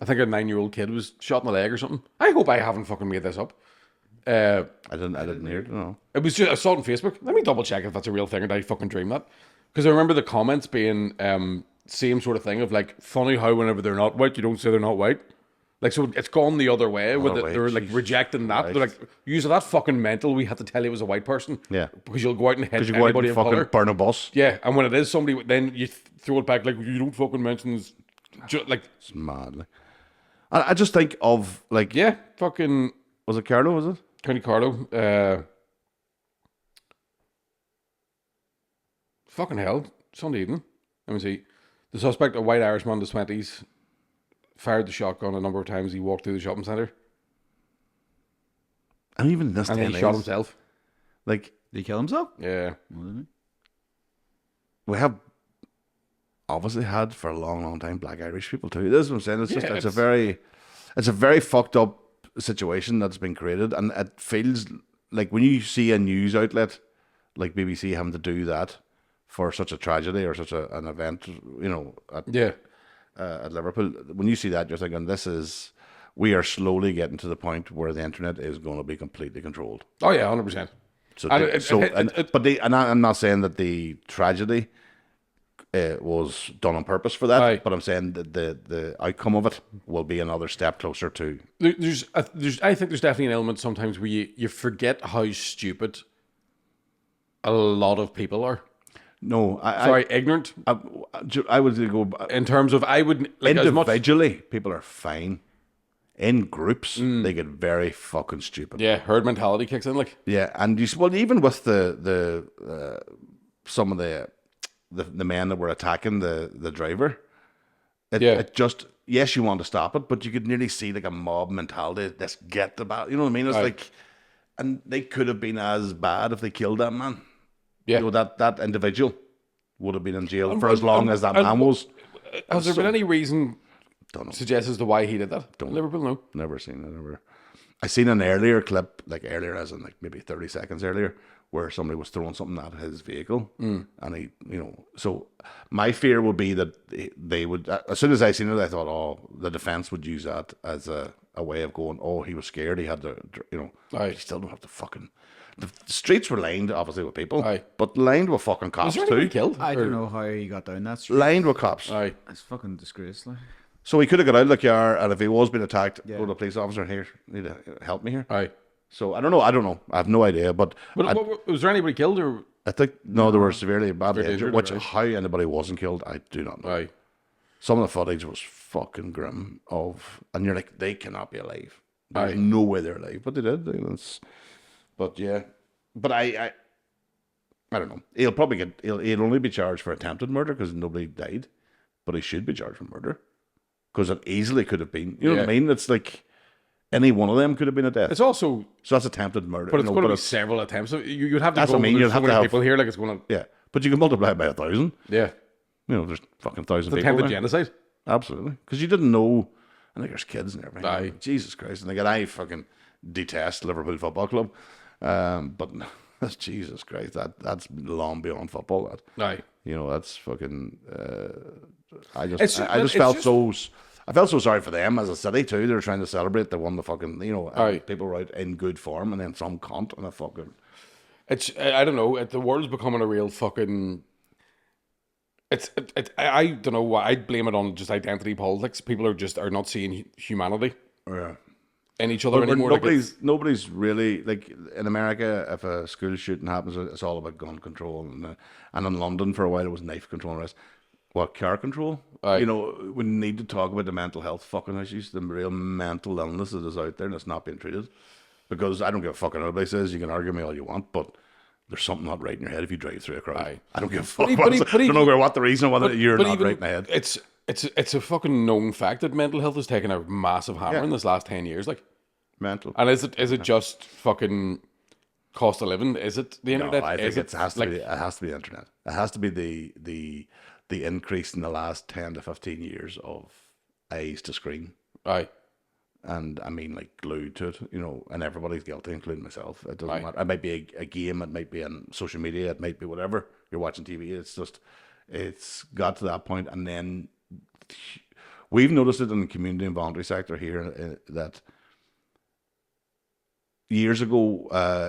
I think a 9-year-old kid was shot in the leg or something. I hope I haven't fucking made this up. I didn't hear it, no. It was just, I saw it on Facebook. Let me double check if that's a real thing or did I fucking dream that? Because I remember the comments being same sort of thing of like, funny how whenever they're not white, you don't say they're not white. Like, so it's gone the other way with it. way, They're like Jesus rejecting that. Christ. They're like, you're that fucking mental. We had to tell you it was a white person. Yeah. Because you'll go out and hit Because you go out anybody and of fucking colour. burn a bus. Yeah, and when it is somebody, then you throw it back like, you don't fucking mention this. Like, It's mad. Like. I just think of, like, yeah, fucking was it Carlo, was it? County Carlow. Fucking hell. Sunday evening. Let me see. The suspect, a white Irishman in his 20s, fired the shotgun a number of times. He walked through the shopping centre And even in this and day then and he shot age, himself. like, Did he kill himself? Yeah. we have obviously had for a long, long time black Irish people too. This is what I'm saying. It's just Yeah, it's a very fucked up situation that's been created, and it feels like when you see a news outlet like BBC having to do that for such a tragedy or such an event, at Yeah. at Liverpool, when you see that, you're thinking this is we are slowly getting to the point where the internet is going to be completely controlled. Oh yeah, 100%. So, And I'm not saying that the tragedy was done on purpose for that, Aye. but I'm saying that the outcome of it will be another step closer to. I think there's definitely an element sometimes where you forget how stupid a lot of people are. No, Ignorant. I would go In terms of, I would like as much. individually. People are fine. In groups, they get very fucking stupid. Yeah, herd mentality kicks in. Like, Yeah, and even with the some of the men that were attacking the driver, it just, yes, you want to stop it, but you could nearly see like a mob mentality. Let's get the battle. You know what I mean? It's like, and they could have been as bad if they killed that man. yeah. You know, that individual would have been in jail for as long as that man was. Has there been any reason Don't know. suggest as to why he did that? Liverpool, no. Never seen it. I seen an earlier clip, like earlier as in like maybe 30 seconds earlier, where somebody was throwing something at his vehicle, and he, so my fear would be that they would, as soon as I seen it, I thought, oh, the defense would use that as a way of going, oh, he was scared, he had to, Aye. you still don't have to fucking, the streets were lined, obviously, with people, Aye. but lined with fucking cops Was there anybody too. killed? I don't know how he got down that street. Lined with cops. Aye. It's fucking disgrace, like. So he could have got out of the car, and if he was being attacked, Yeah. go to the police officer, here, need to help me here. Aye. So I don't know. I have no idea, but Was there anybody killed or? I think no, they were severely badly Severely injured. injured, Which right. how anybody wasn't killed, I do not know. Aye. Some of the footage was fucking grim. And you're like, they cannot be alive. There's Aye. no way they're alive, but they did. But yeah, but I don't know. He'll probably he'll only be charged for attempted murder because nobody died, but he should be charged for murder because it easily could have been. You know what I Yeah. mean? It's like any one of them could have been a death. It's also, So that's attempted murder. but it's you know, going to be it's- several attempts. So you'd have to That's go. what I mean, There's you'd so have to many have- people here. Like it's going to. Yeah, but you can multiply it by 1,000. Yeah. You know, there's fucking 1,000 people Attempted there. genocide. Absolutely, because you didn't know. I think there's kids and everything. Aye. Jesus Christ! And again, I fucking detest Liverpool Football Club, but Jesus Christ, that's long beyond football. That, Aye. that's fucking. I It's- just it's felt just- I felt so sorry for them as a city too. They were trying to celebrate they won the fucking. And Aye. people were out in good form, and then some cunt and a fucking. It's, I don't know. The world's becoming a real fucking. I don't know. I'd blame it on just identity politics. People are not seeing humanity Yeah. in each other But anymore. Like, nobody's really like in America. If a school shooting happens, it's all about gun control, and in London for a while it was knife control. And the rest. What, car control? Aye. We need to talk about the mental health fucking issues, the real mental illness that is out there and it's not being treated. Because I don't give a fuck what anybody says. You can argue me all you want, but there's something not right in your head if you drive through a crowd. Aye. I don't give a fuck. But I even- don't know what the reason or whether you're not even right in the head. It's a fucking known fact that mental health has taken a massive hammer Yeah. in this last 10 years. Like, Mental. and is it just fucking cost of living? Is it the No, internet? I think Is it has to like, be. It has to be the internet. It has to be the increase in the last 10 to 15 years of eyes to screen. Aye. And I mean, like glued to it, and everybody's guilty, including myself. It doesn't Aye. matter. It might be a game, it might be on social media, it might be whatever. You're watching TV. It's got to that point, and then we've noticed it in the community and voluntary sector here that years ago,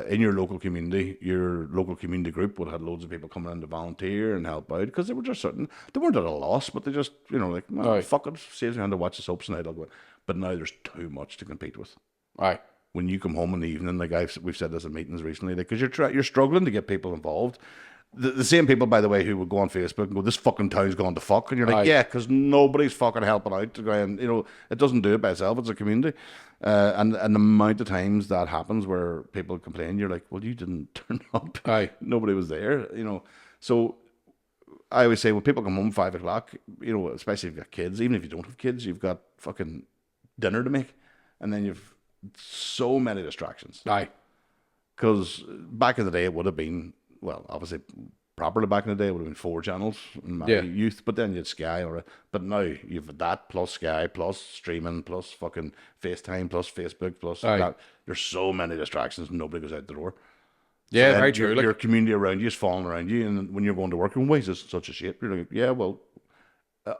in your local community group would have loads of people coming in to volunteer and help out because they were just certain they weren't at a loss, but they just like, Aye. fuck it, saves me having to watch the soaps tonight. I'll go. But now there's too much to compete with. Aye. When you come home in the evening, like we've said this in meetings recently, because you're struggling to get people involved. The same people, by the way, who would go on Facebook and go, "This fucking town's gone to fuck," and you're like, Aye. "Yeah," because nobody's fucking helping out to go and it doesn't do it by itself. It's a community, and the amount of times that happens where people complain, you're like, "Well, you didn't turn up. Aye. Nobody was there." So I always say when people come home 5 o'clock, especially if you've got kids, even if you don't have kids, you've got fucking dinner to make, and then you've so many distractions. Aye. Because back in the day, it would have been, well, obviously, properly back in the day, it would have been 4 channels in my Yeah. youth, but then you had Sky, but now you've that plus Sky, plus streaming, plus fucking FaceTime, plus Facebook, plus Aye. that. There's so many distractions, nobody goes out the door. Yeah, And very true. Your community around you is falling around you, and when you're going to work, why is this such a shit? You're like, yeah, well,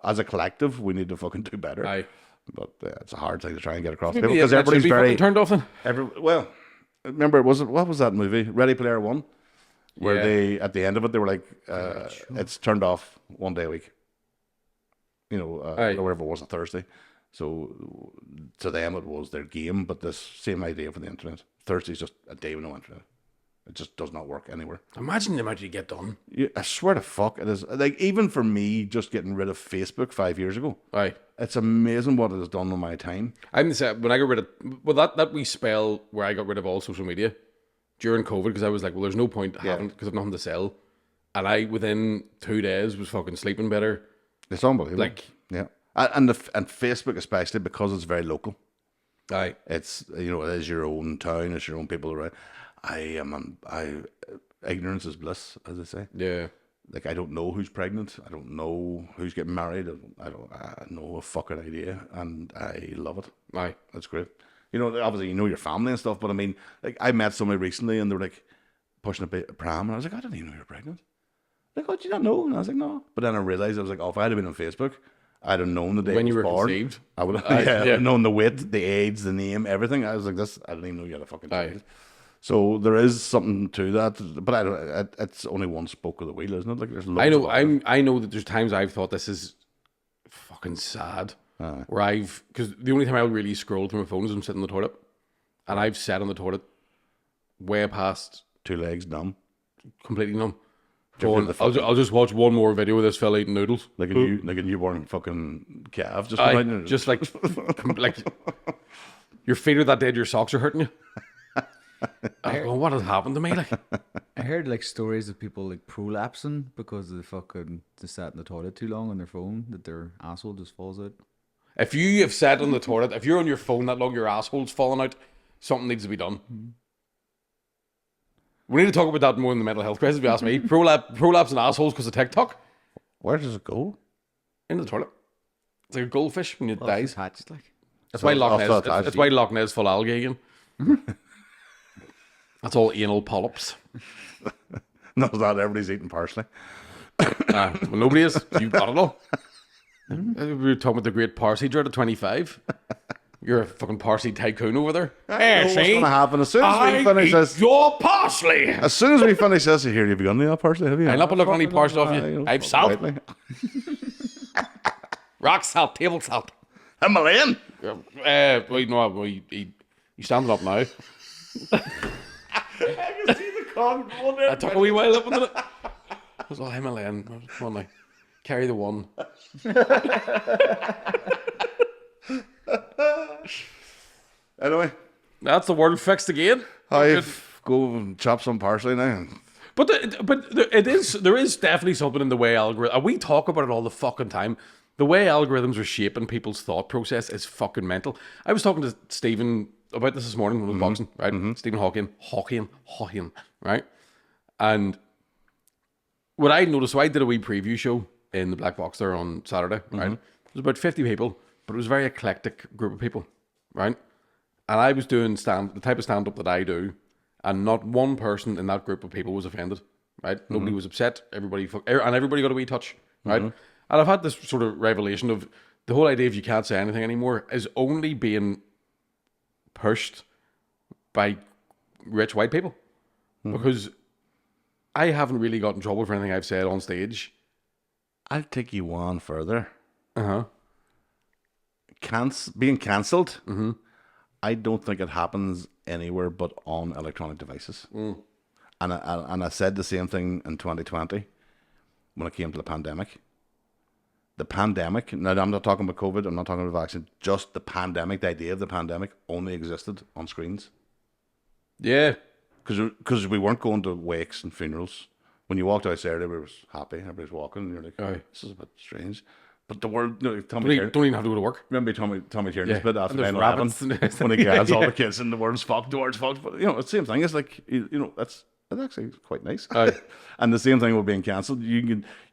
as a collective, we need to fucking do better. Aye. But it's a hard thing to try and get across to Maybe people because that should everybody's be very fucking turned off then. well. Remember, what was that movie? Ready Player One, where Yeah. they at the end of it they were like, it's turned off 1 day a week. You know, Aye. or whatever it was, a Thursday. So to them it was their game, but this same idea for the internet. Thursday's just a day with no internet. It just does not work anywhere. Imagine the amount you get done. I swear to fuck, it is like even for me, just getting rid of Facebook 5 years ago. Aye. It's amazing what it has done on my time. I'm the same. When I got rid of that wee spell where I got rid of all social media during COVID because I was like, well, there's no point having because I've nothing to sell, and I within 2 days was fucking sleeping better. It's unbelievable. Like, yeah, and Facebook especially because it's very local. aye, It's it is your own town, it's your own people around. Ignorance is bliss, as they say. yeah, Like I don't know who's pregnant. I don't know who's getting married. I know a fucking idea, and I love it. aye. That's great. Obviously you know your family and stuff, but I mean, like I met somebody recently, and they were like pushing a pram, and I was like, I didn't even know you were pregnant. Like, oh, did you not know? And I was like, no. But then I realized I was like, oh, if I had been on Facebook, I'd have known the day When I you was were born. conceived? I would have, Aye, yeah. known the weight, the age, the name, everything. I was like, this. I didn't even know you had a fucking Aye. child. So there is something to that, but I don't. It's only one spoke of the wheel, isn't it? Like there's. I know. loads of other- I know that there's times I've thought this is fucking sad. Where because the only time I'll really scroll through my phone is I'm sitting in the toilet, and I've sat on the toilet way past 2 legs numb, completely numb. Going, Going, I'll just watch one more video of this fella eating noodles. like a newborn fucking calf, just Aye, behind you. just like your feet are that dead, your socks are hurting you. I'm going, what has happened to me? Like, I heard like stories of people like prolapsing because they sat in the toilet too long on their phone that their asshole just falls out. if you have sat on the toilet, if you're on your phone that long, your asshole's falling out, something needs to be done. We need to talk about that more in the mental health crisis, if you ask me. Prolapse and assholes because of TikTok. Where does it go? Into the toilet. It's like a goldfish when it dies. Hatched like. That's why Loch off Ness. that hatch, That's why Loch Ness full algae again. That's all anal polyps. No, it's not. Everybody's eating parsley. Well, nobody is. You've got it all. We were talking about the great parsley drought at 25. You're a fucking parsley tycoon over there. Hey, what's going to happen as soon as we finish this? your parsley. As soon as we finish this, here you've begun the parsley, have you? I'll not be looking any parsley off you. I've salt. Rightly. Rock salt, table salt. Himalayan. Wait, no, you standing up now. I can see the con going I took a wee while up into it. It was all Himalayan. Come on now. Carry the one. Anyway, That's the world fixed again. I go and chop some parsley now. But there is definitely something in the way algorithm. We talk about it all the fucking time. The way algorithms are shaping people's thought process is fucking mental. I was talking to Stephen about this morning when I was boxing, right? Stephen Hawking, right? And what I noticed, so I did a wee preview show in the Black Box there on Saturday, right? It was about 50 people, but it was a very eclectic group of people, right? And I was doing the type of stand-up that I do, and not one person in that group of people was offended, right? Nobody was upset. Everybody got a wee touch, right? And I've had this sort of revelation of the whole idea of you can't say anything anymore is only being pushed by rich white people, because I haven't really got in trouble for anything I've said on stage. I'll take you one further. Uh-huh. Being cancelled, I don't think it happens anywhere but on electronic devices. And I said the same thing in 2020 when it came to the pandemic. The pandemic, now I'm not talking about COVID, I'm not talking about vaccine, just the pandemic, the idea of the pandemic only existed on screens. Yeah. Because we weren't going to wakes and funerals. When you walked outside, everybody was happy, everybody's walking, and you're like, Aye. this is a bit strange. But the world, Tommy Don't Tiernan, even have to go to work. remember Tommy Tiernan's Yeah. bit after And there's 9/11 rabbits. when he grabs all the kids and the world's fucked, the world's fucked. But it's the same thing. It's like that's actually quite nice. Aye. And the same thing with being cancelled. You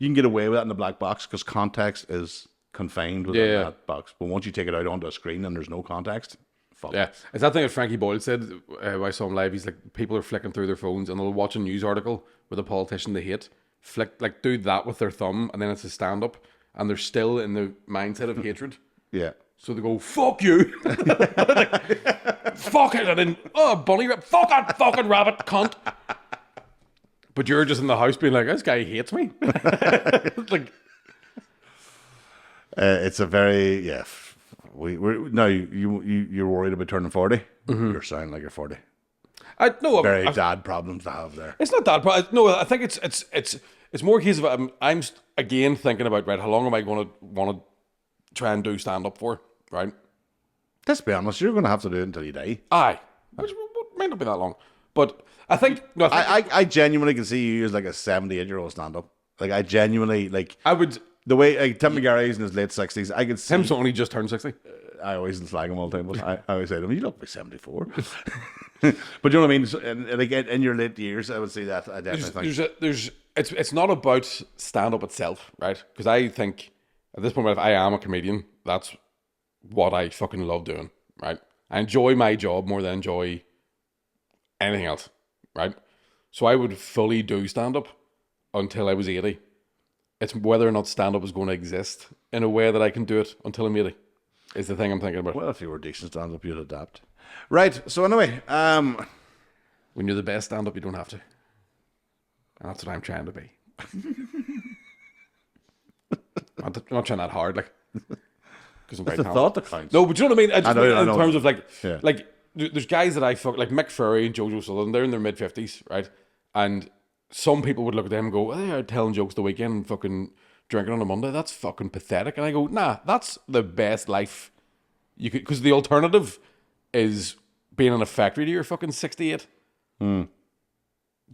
can get away with that in the black box because context is confined within Yeah. that box. But once you take it out onto a screen and there's no context, fuck. Yeah, it's that thing that Frankie Boyle said. When I saw him live, he's like, people are flicking through their phones and they'll watch a news article with a politician they hate, do that with their thumb, and then it's a stand-up, and they're still in the mindset of hatred. Yeah. So they go, fuck you. Fuck it. And then, oh, bunny rabbit. Fuck it, fucking rabbit, cunt. But you're just in the house being like, this guy hates me. Like, It's a very, yeah. No, you're worried about turning 40? You're sounding like you're 40. no, Dad problems to have there. it's not that. No, I think it's more a case of I'm again thinking about, right, how long am I going to want to try and do stand up for, right? Let's be honest, you're going to have to do it until you die. Aye, which might not be that long, but I think no, I genuinely can see you as like a 78-year-old stand-up. Like, I genuinely, like, I would. the way, like, Tim McGarry's in his late 60s, I could see. Tim's only just turned 60. I always slag him all the time, but I always say to him, you look like 74. But you know what I mean? So, and like, in your late years, I would say that. I definitely think. It's not about stand up itself, right? Because I think at this point, if I am a comedian, that's what I fucking love doing, right? I enjoy my job more than I enjoy anything else, right? So I would fully do stand up until I was 80. It's whether or not stand up is going to exist in a way that I can do it until I'm 80 is the thing I'm thinking about. Well, if you were decent stand-up, you'd adapt. Right, so anyway, When you're the best stand up, you don't have to. And that's what I'm trying to be. I'm not trying that hard, like, because I'm very the talented. thought that counts. No, but you know what I mean? I just know, mean I in know. terms of like, Yeah. like there's guys that I fuck, like Mick Fury and Jojo Sutherland, they're in their mid-50s, right? And some people would look at them and go, they're telling jokes the weekend and fucking drinking on a Monday. That's fucking pathetic. And I go, nah, that's the best life you could, because the alternative is being in a factory to you're fucking 68. Do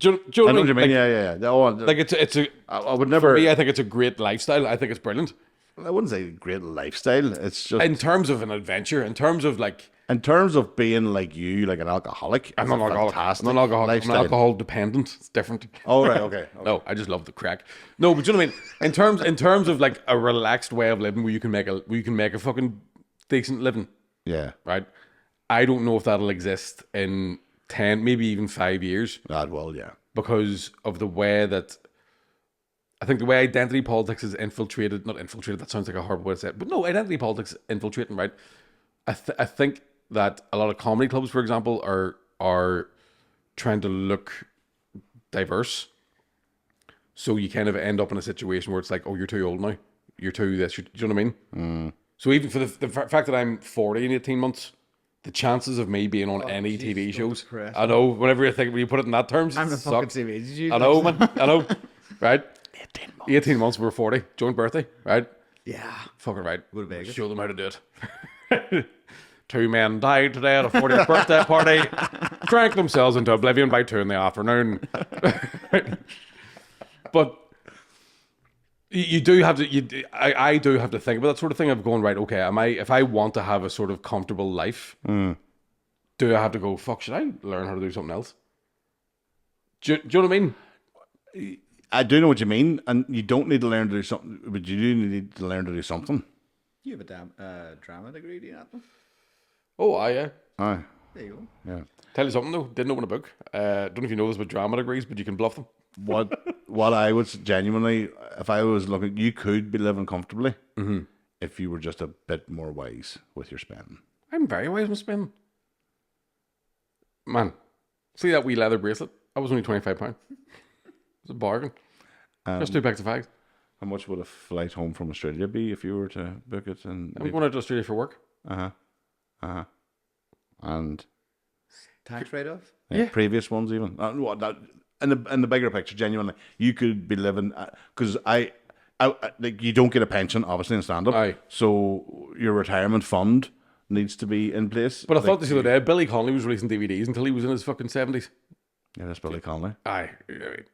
you know I know what you mean. Like, Yeah. like it's a, I would never. for me, I think it's a great lifestyle. I think it's brilliant. I wouldn't say great lifestyle. It's just In terms of an adventure, in terms of like, in terms of being like you, like an alcoholic. I'm it's not a an alcoholic. fantastic I'm not alcoholic. I'm lifestyle. an alcohol dependent. It's different. Oh right, okay. No, I just love the crack. No, but you know what I mean. In terms of like a relaxed way of living, where you can make a fucking decent living, Yeah, right? I don't know if that'll exist in 10, maybe even 5 years, that well, yeah. because of the way that I think the way identity politics is infiltrated. Not infiltrated. That sounds like a horrible way to say it, but no, identity politics infiltrating, right? I think that a lot of comedy clubs, for example, are trying to look diverse. So you kind of end up in a situation where it's like, oh, you're too old now. You're too this. Do you know what I mean? So even for the fact that I'm 40 in 18 months, the chances of me being on any Jesus, TV don't shows, depress I know, whenever you put it in that terms, I'm it the fucking sucks. same age as you. I know, man. I know. Right? 18 months, we're 40. Joint birthday, right? Yeah. Fucking right. Go to Vegas. Show them how to do it. 2 men died today at a 40th birthday party. Drank themselves into oblivion by 2 in the afternoon. But you do have to. I do have to think about that sort of thing of going, right, okay, if I want to have a sort of comfortable life, do I have to go, fuck, should I learn how to do something else? Do you know what I mean? I do know what you mean, and you don't need to learn to do something, but you do need to learn to do something. You have a damn drama degree, do you not? Oh, yeah. Aye, There you go. yeah. Tell you something though, didn't open a book. Don't know if you know this with drama degrees, but you can bluff them. What I would genuinely, if I was looking, you could be living comfortably if you were just a bit more wise with your spending. I'm very wise with spending. Man, see that wee leather bracelet? That was only £25. It's a bargain. Just 2 packs of fags. How much would a flight home from Australia be if you were to book it? And I'm going out to Australia for work. and Tax write-off? Yeah. previous ones even. In the bigger picture, genuinely, you could be living because I like you don't get a pension obviously in stand up. Aye. So your retirement fund needs to be in place. But I thought this the other day, Billy Connolly was releasing DVDs until he was in his fucking 70s. Yeah, that's Billy Connolly, Aye. I mean,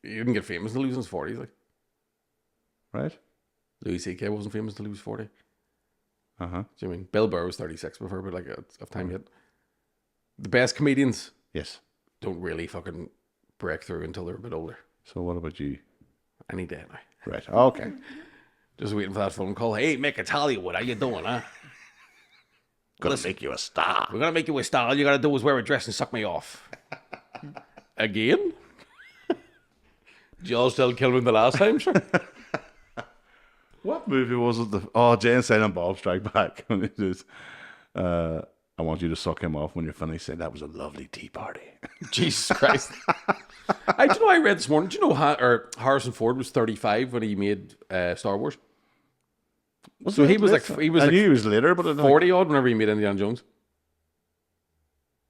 he didn't get famous until he was in his 40s. Like. right? Louis C.K. wasn't famous until he was 40. Uh huh. Do you know what I mean? Bill Burr was 36 before, but like, of time yet. The best comedians Yes. don't really fucking break through until they're a bit older. So what about you? Any day now. Right. Okay. Just waiting for that phone call. Hey, Mick, it's Hollywood. How you doing, huh? Gonna make you a star. We're gonna make you a star. All you gotta do is wear a dress and suck me off. Again? Did you all still kill me the last time, sure? What movie was it? Jay and Silent Bob Strike Back. When it is, I want you to suck him off when you're finished. Say that was a lovely tea party. Jesus Christ. I do you know I read this morning. Do you know Harrison Ford was 35 when he made Star Wars? So he was like I knew he was later, but I don't 40 odd whenever he made Indiana Jones.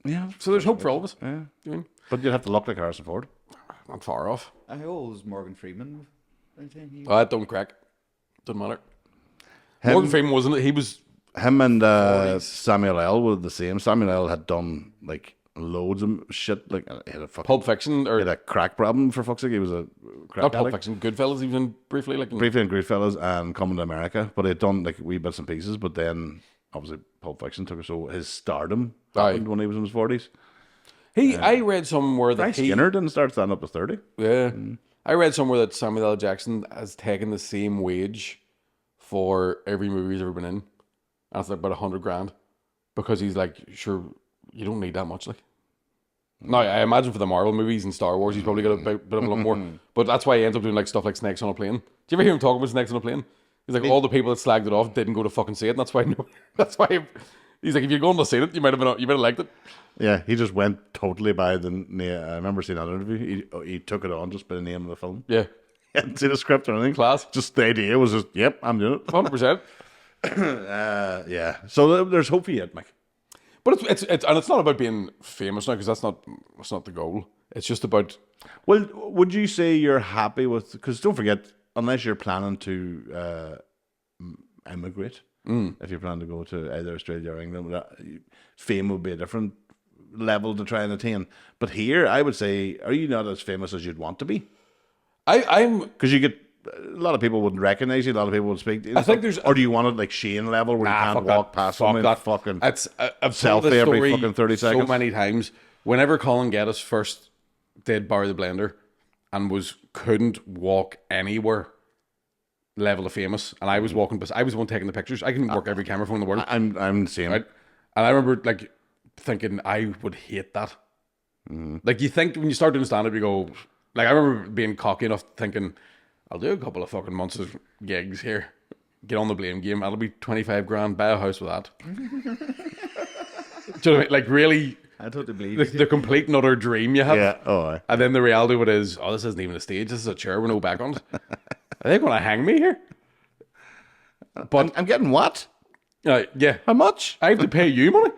yeah. So there's hope for all of us. Yeah. You know what I mean? But you'd have to look like Harrison Ford. Not far off. I was Morgan Freeman. Oh, that don't crack. Doesn't matter. Morgan Freeman wasn't it? He was. Him and Samuel L. were the same. Samuel L. had done like loads of shit. Like he had a fucking Pulp Fiction or he had a crack problem for fuck's sake. He was a crack not Pulp addict. Fiction, Goodfellas. He was in briefly, like Briefly in Goodfellas and Coming to America, but he'd done like wee bits and pieces. But then obviously Pulp Fiction took us. So his stardom happened when he was in his 40s. I read somewhere that Skinner didn't start stand up to 30. Yeah, I read somewhere that Samuel L. Jackson has taken the same wage for every movie he's ever been in. That's like about $100,000 because he's like, sure, you don't need that much. Like, now I imagine for the Marvel movies and Star Wars, he's probably got a bit of a lot more. But that's why he ends up doing like stuff like Snakes on a Plane. Do you ever hear him talk about Snakes on a Plane? He's like, all the people that slagged it off didn't go to fucking see it. And that's why. That's why. He's like, if you're going to see it, you might have liked it. Yeah, he just went totally by the name. I remember seeing that interview. He took it on just by the name of the film. Yeah, He hadn't seen the script or anything. Class. Just the idea was just, yep, I'm doing it. 100%. Yeah. So there's hope for you, Mick. But it's not about being famous now because that's not the goal. It's just about. Well, would you say you're happy with? Because don't forget, unless you're planning to emigrate, if you're planning to go to either Australia or England, fame would be a different level to try and attain. But here, I would say, are you not as famous as you'd want to be? I'm Because you get a lot of people wouldn't recognize you. A lot of people would speak to you. I think there's- or do you want it like Shane level where you can't fuck walk that. past Fuck someone? that. Fucking I've told selfie this every story fucking 30 so seconds. many times. Whenever Colin Geddes first did Barry the Blender and couldn't walk anywhere level of famous, and I was walking, I was the one taking the pictures. I can work every camera phone in the world, I'm the same. right? And I remember like thinking I would hate that. Like you think when you start doing stand up, you go like I remember being cocky enough thinking I'll do a couple of fucking months of gigs here, get on the blame game. That'll be 25 grand. Buy a house with that. Do you know what I mean? Like really. I totally believe The complete and utter dream you have. Yeah. Oh, aye. And then the reality of it is, this isn't even a stage. This is a chair with no back on it. Are they going to hang me here? But I'm getting what? yeah, How much? I have to pay you money.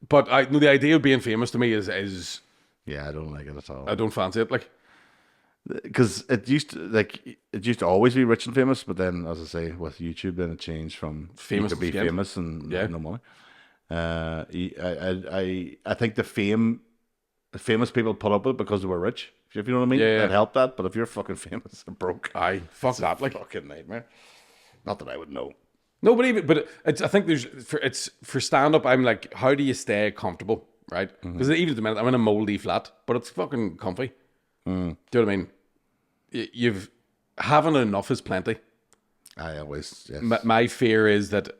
But the idea of being famous to me is Yeah, I don't like it at all. I don't fancy it. Like, Because it used to always be rich and famous, but then, as I say, with YouTube, then it changed from Famous you could be to scam. famous and Yeah. no money. I think the famous people put up with it because they were rich. If you know what I mean, Yeah, yeah. it helped that. But if you're fucking famous and broke, aye, fuck that. Like, fucking nightmare. Not that I would know. no, but I think it's for stand up. I'm like, how do you stay comfortable, right? Because even at the minute, I'm in a moldy flat, but it's fucking comfy. Do you know what I mean? You've having enough is plenty. I always yes. My fear is that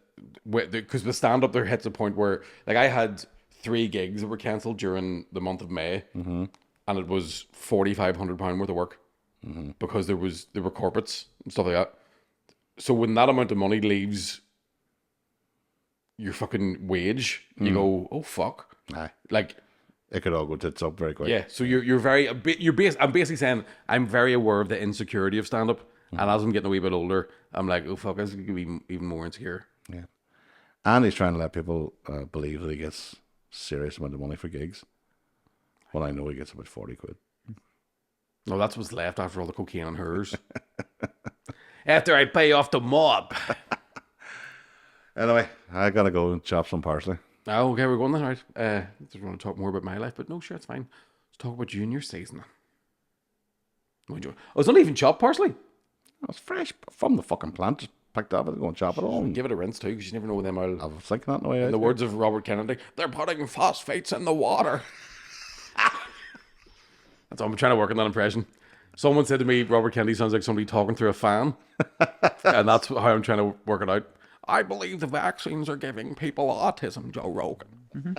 because the stand up there hits a point where like I had 3 gigs that were cancelled during the month of May, and it was £4,500 worth of work because there were corporates and stuff like that. So when that amount of money leaves your fucking wage, you go, oh fuck, Aye. like. It could all go tits up very quick. Yeah, so I'm basically saying I'm very aware of the insecurity of stand up, and as I'm getting a wee bit older, I'm like, oh fuck, this is gonna be even more insecure. Yeah. And he's trying to let people believe that he gets serious amount of money for gigs. Well, I know he gets about 40 quid. No, that's what's left after all the cocaine and hers. After I pay off the mob. Anyway, I gotta go and chop some parsley. Oh, okay, we're going then, right? I just want to talk more about my life, but no, sure, it's fine. Let's talk about you and your season. Oh, it's not even chopped parsley. It's fresh from the fucking plant. Just picked up and go and chop it all. Give it a rinse too, because you never know when them I will. was thinking that in the way In the out. words of Robert Kennedy, they're putting phosphates in the water. That's all I'm trying to work on that impression. Someone said to me, Robert Kennedy sounds like somebody talking through a fan. And that's how I'm trying to work it out. I believe the vaccines are giving people autism, Joe Rogan.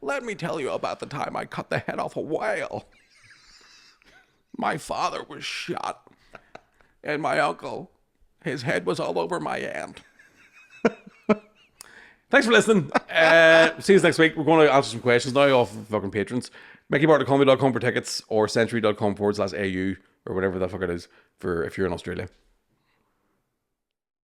Let me tell you about the time I cut the head off a whale. My father was shot. And my uncle, his head was all over my aunt. Thanks for listening. See you next week. We're going to answer some questions now off fucking patrons. MickeyBartComedy.com for tickets or century.com/AU or whatever the fuck it is for if you're in Australia.